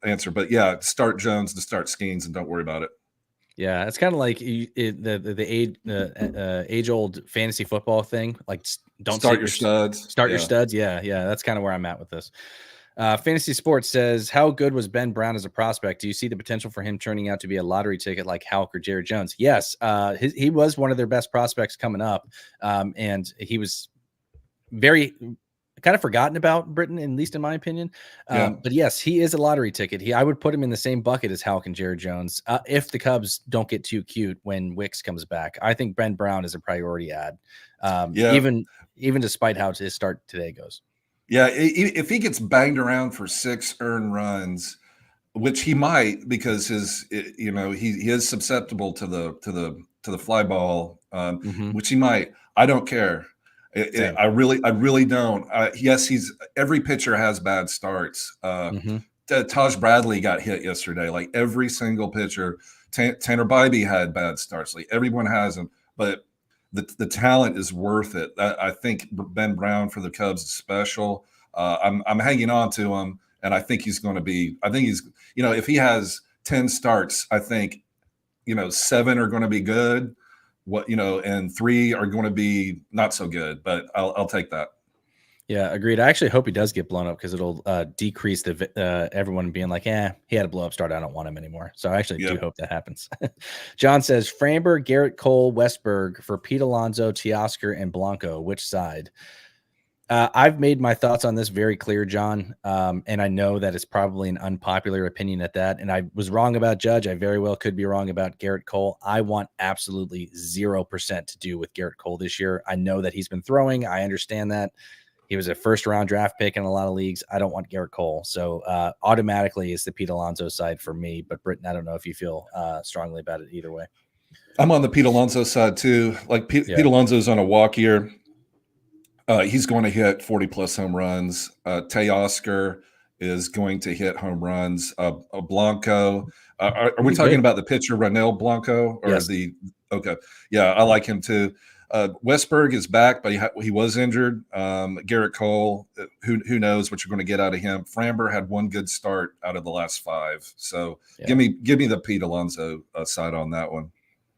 answer, but yeah, start Jones to start Skeens, and don't worry about it. Yeah, it's kind of like the age-old fantasy football thing. Like, don't start your studs. Start your studs. Yeah, that's kind of where I'm at with this. Fantasy Sports says, how good was Ben Brown as a prospect? Do you see the potential for him turning out to be a lottery ticket like Houck or Jared Jones? Yes, he was one of their best prospects coming up, and he was very kind of forgotten about, Britton, at least in my opinion. But yes, he is a lottery ticket. I would put him in the same bucket as Houck and Jared Jones if the Cubs don't get too cute when Wicks comes back. I think Ben Brown is a priority add, even despite how his start today goes. Yeah, if he gets banged around for 6 earned runs, which he might, because he is susceptible to the fly ball, which he might. I don't care. I really don't. Yes, every pitcher has bad starts. Taj Bradley got hit yesterday. Like every single pitcher. Tanner Bybee had bad starts. Like everyone has them, but the talent is worth it. I think Ben Brown for the Cubs is special. I'm hanging on to him, and I think he's going to be. I think he's. If he has 10 starts, I think 7 are going to be good. And 3 are going to be not so good, but I'll take that. Yeah, agreed. I actually hope he does get blown up because it'll decrease everyone being like, he had a blow up start. I don't want him anymore. So I actually do hope that happens. John says, Framber, Garrett Cole, Westberg for Pete Alonso, Teoscar, and Blanco. Which side? I've made my thoughts on this very clear, John. And I know that it's probably an unpopular opinion at that. And I was wrong about Judge. I very well could be wrong about Garrett Cole. I want absolutely 0% to do with Garrett Cole this year. I know that he's been throwing. I understand that. He was a first-round draft pick in a lot of leagues. I don't want Garrett Cole. So automatically it's the Pete Alonso side for me. But Britton, I don't know if you feel strongly about it either way. I'm on the Pete Alonso side too. Like Pete Alonso's on a walk year. He's going to hit 40-plus home runs. Teoscar is going to hit home runs. Blanco. Are we talking about the pitcher Ronel Blanco or yes. Okay, yeah, I like him too. Westberg is back, but he was injured. Garrett Cole, who knows what you're going to get out of him. Framber had one good start out of the last 5. So give me the Pete Alonso side on that one.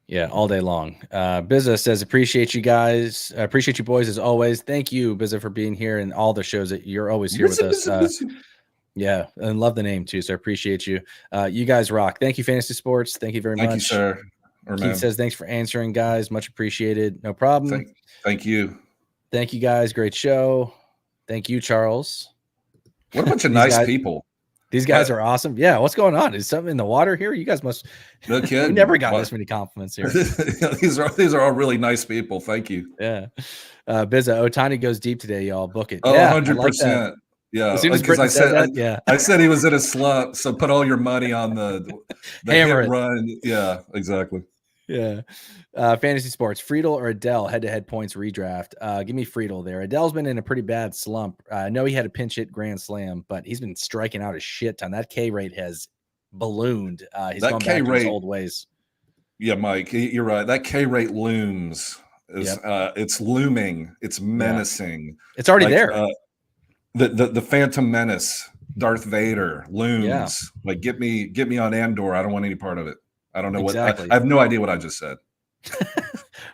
Yeah, all day long. Bizza says, appreciate you guys. Appreciate you boys as always. Thank you, Bizza, for being here and all the shows that you're always here with us. Yeah, and love the name too, so I appreciate you. You guys rock. Thank you, Fantasy Sports. Thank you very much. Thank you, sir. Keith says, thanks for answering, guys. Much appreciated. No problem. Thank you. Thank you, guys. Great show. Thank you, Charles. What a bunch of nice people. These guys are awesome. Yeah, what's going on? Is something in the water here? You guys must. No kidding. We never got this many compliments here. These are all really nice people. Thank you. Yeah. Bizza, Ohtani goes deep today, y'all. Book it. Oh, yeah, 100%. Yeah, because I said he was in a slump. So put all your money on the hit run. Yeah, exactly. Yeah. Fantasy Sports, Friedel or Adele head-to-head points redraft. Give me Friedel there. Adele's been in a pretty bad slump. I know he had a pinch hit grand slam, but he's been striking out a shit ton. That K rate has ballooned. He's gone back to his old ways. Yeah, Mike, you're right. That K rate looms. It's looming. It's menacing. Yeah. It's already there. The Phantom Menace, Darth Vader looms. Yeah. Like get me on Andor. I don't want any part of it. I don't know what I have no idea what I just said.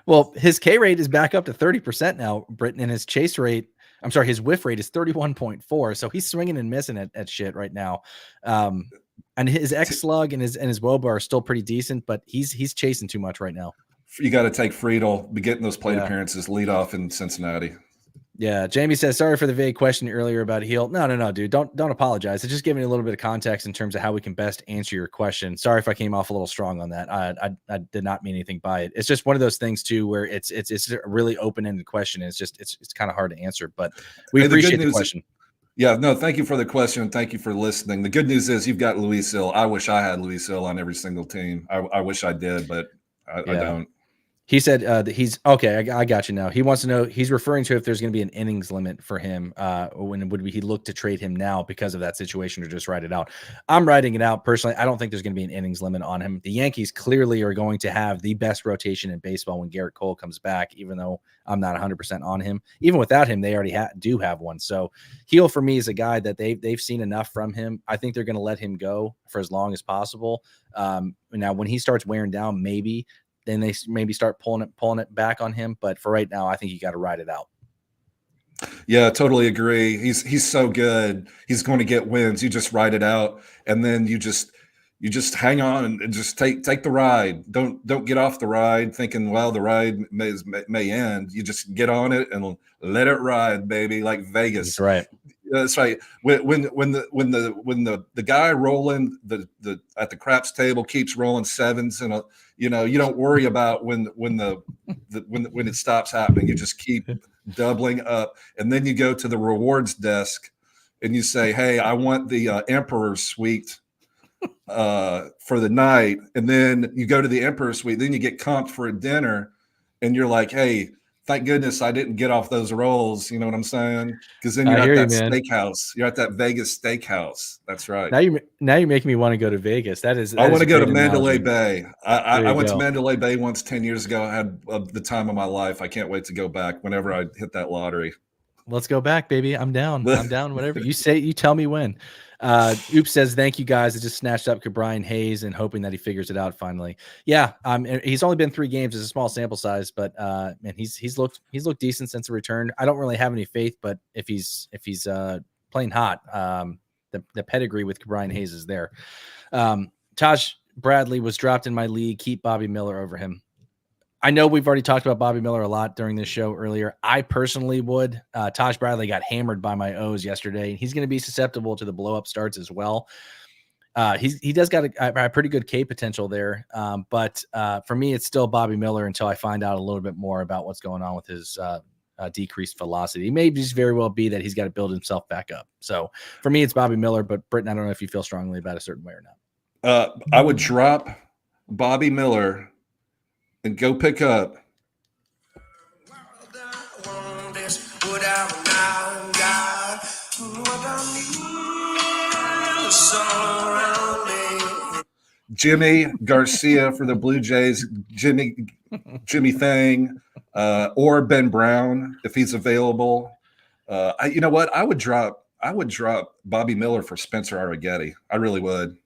Well, his K rate is back up to 30% now, Britton, and his chase rate, his whiff rate is 31.4. So he's swinging and missing at shit right now. And his X slug and his WOBA are still pretty decent, but he's chasing too much right now. You got to take Friedel, be getting those plate appearances, lead off in Cincinnati. Yeah, Jamie says, sorry for the vague question earlier about Heel. No, dude. Don't apologize. It's just giving you a little bit of context in terms of how we can best answer your question. Sorry if I came off a little strong on that. I did not mean anything by it. It's just one of those things too, where it's a really open-ended question. It's kind of hard to answer, but we appreciate the question. Yeah, no, thank you for the question. Thank you for listening. The good news is you've got Luis Hill. I wish I had Luis Hill on every single team. I wish I did, but I don't. He said that he's okay. I got you now. He wants to know. He's referring to if there's going to be an innings limit for him. When would he look to trade him now because of that situation, or just write it out? I'm writing it out personally. I don't think there's going to be an innings limit on him. The Yankees clearly are going to have the best rotation in baseball when Garrett Cole comes back. Even though I'm not 100% on him, even without him, they already do have one. So Heel for me is a guy that they've seen enough from him. I think they're going to let him go for as long as possible. Now when he starts wearing down, maybe. Then they maybe start pulling it back on him. But for right now, I think you got to ride it out. Yeah, totally agree. He's so good. He's going to get wins. You just ride it out, and then you just hang on and just take the ride. Don't get off the ride thinking, well, the ride may end. You just get on it and let it ride, baby, like Vegas. That's right. That's right. When the guy rolling the at the craps table keeps rolling sevens, and you don't worry about when it stops happening. You just keep doubling up, and then you go to the rewards desk and you say, "Hey, I want the Emperor Suite for the night," and then you go to the Emperor Suite. Then you get comped for a dinner, and you're like, "Hey, thank goodness I didn't get off those rolls." You know what I'm saying? Because then you're at that steakhouse. You're at that Vegas steakhouse. That's right. Now you're making me want to go to Vegas. That I want to go to Mandalay Bay. I went to Mandalay Bay once 10 years ago. I had the time of my life. I can't wait to go back whenever I hit that lottery. Let's go back, baby. I'm down. I'm down. Whatever you say, you tell me when. Oops says, thank you guys. I just snatched up Brian Hayes and hoping that he figures it out finally. Yeah. He's only been 3 games. It's a small sample size, but man, he's looked decent since the return. I don't really have any faith, but if he's playing hot, the pedigree with Brian Hayes is there. Taj Bradley was dropped in my league. Keep Bobby Miller over him. I know we've already talked about Bobby Miller a lot during this show earlier. I personally would. Taj Bradley got hammered by my O's yesterday, and he's going to be susceptible to the blow-up starts as well. He does got a pretty good K potential there, but for me, it's still Bobby Miller until I find out a little bit more about what's going on with his decreased velocity. It may just very well be that he's got to build himself back up. So for me, it's Bobby Miller, but Britton, I don't know if you feel strongly about a certain way or not. I would drop Bobby Miller and go pick up Jimmy Garcia for the Blue Jays, Jimmy Thang, or Ben Brown if he's available. You know what? I would drop Bobby Miller for Spencer Arrighetti. I really would.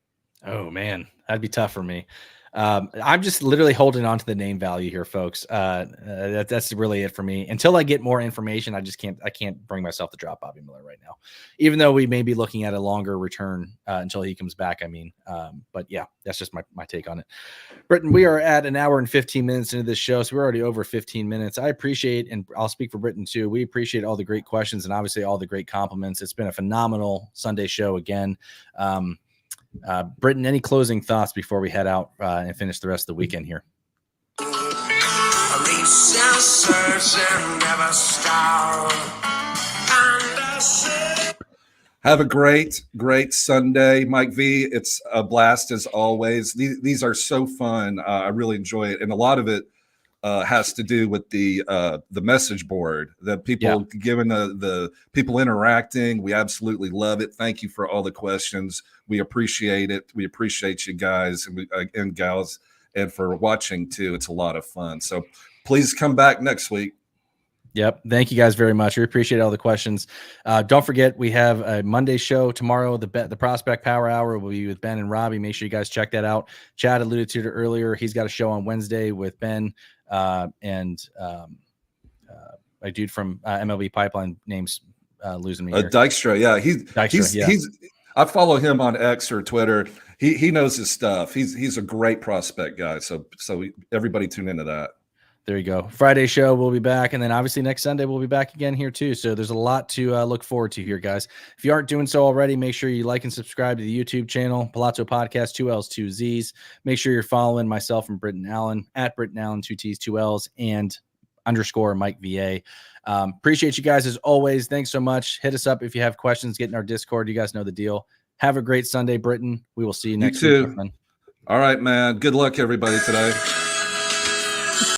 Oh man, that'd be tough for me. I'm just literally holding on to the name value here, folks. That's really it for me. Until I get more information, I can't bring myself to drop Bobby Miller right now, even though we may be looking at a longer return until he comes back. I mean, but yeah, that's just my take on it. Britton, we are at an hour and 15 minutes into this show, so we're already over 15 minutes. I appreciate, and I'll speak for Britton too, we appreciate all the great questions and obviously all the great compliments. It's been a phenomenal Sunday show again. Britton, any closing thoughts before we head out and finish the rest of the weekend here? Have a great Sunday, Mike V. It's a blast as always. These are so fun. I really enjoy it, and a lot of it has to do with the message board that people giving the people interacting. We absolutely love it. Thank you for all the questions. We appreciate it. We appreciate you guys and gals, and for watching too. It's a lot of fun. So please come back next week. Yep. Thank you guys very much. We appreciate all the questions. Don't forget, we have a Monday show tomorrow. The Prospect Power Hour will be with Ben and Robbie. Make sure you guys check that out. Chad alluded to it earlier. He's got a show on Wednesday with Ben and a dude from MLB Pipeline name's losing me here. Dykstra. Yeah. He's I follow him on X or Twitter. He knows his stuff. He's a great prospect guy. So everybody tune into that. There you go. Friday show, we'll be back. And then obviously next Sunday, we'll be back again here too. So there's a lot to look forward to here, guys. If you aren't doing so already, make sure you like and subscribe to the YouTube channel, Palazzo Podcast, 2 L's, 2 Z's. Make sure you're following myself and Britton Allan at Britton Allan, 2 T's, 2 L's, and _ Mike VA. Appreciate you guys as always. Thanks so much. Hit us up if you have questions. Get in our Discord. You guys know the deal. Have a great Sunday, Britton. We will see you next week. All right, man. Good luck, everybody, today.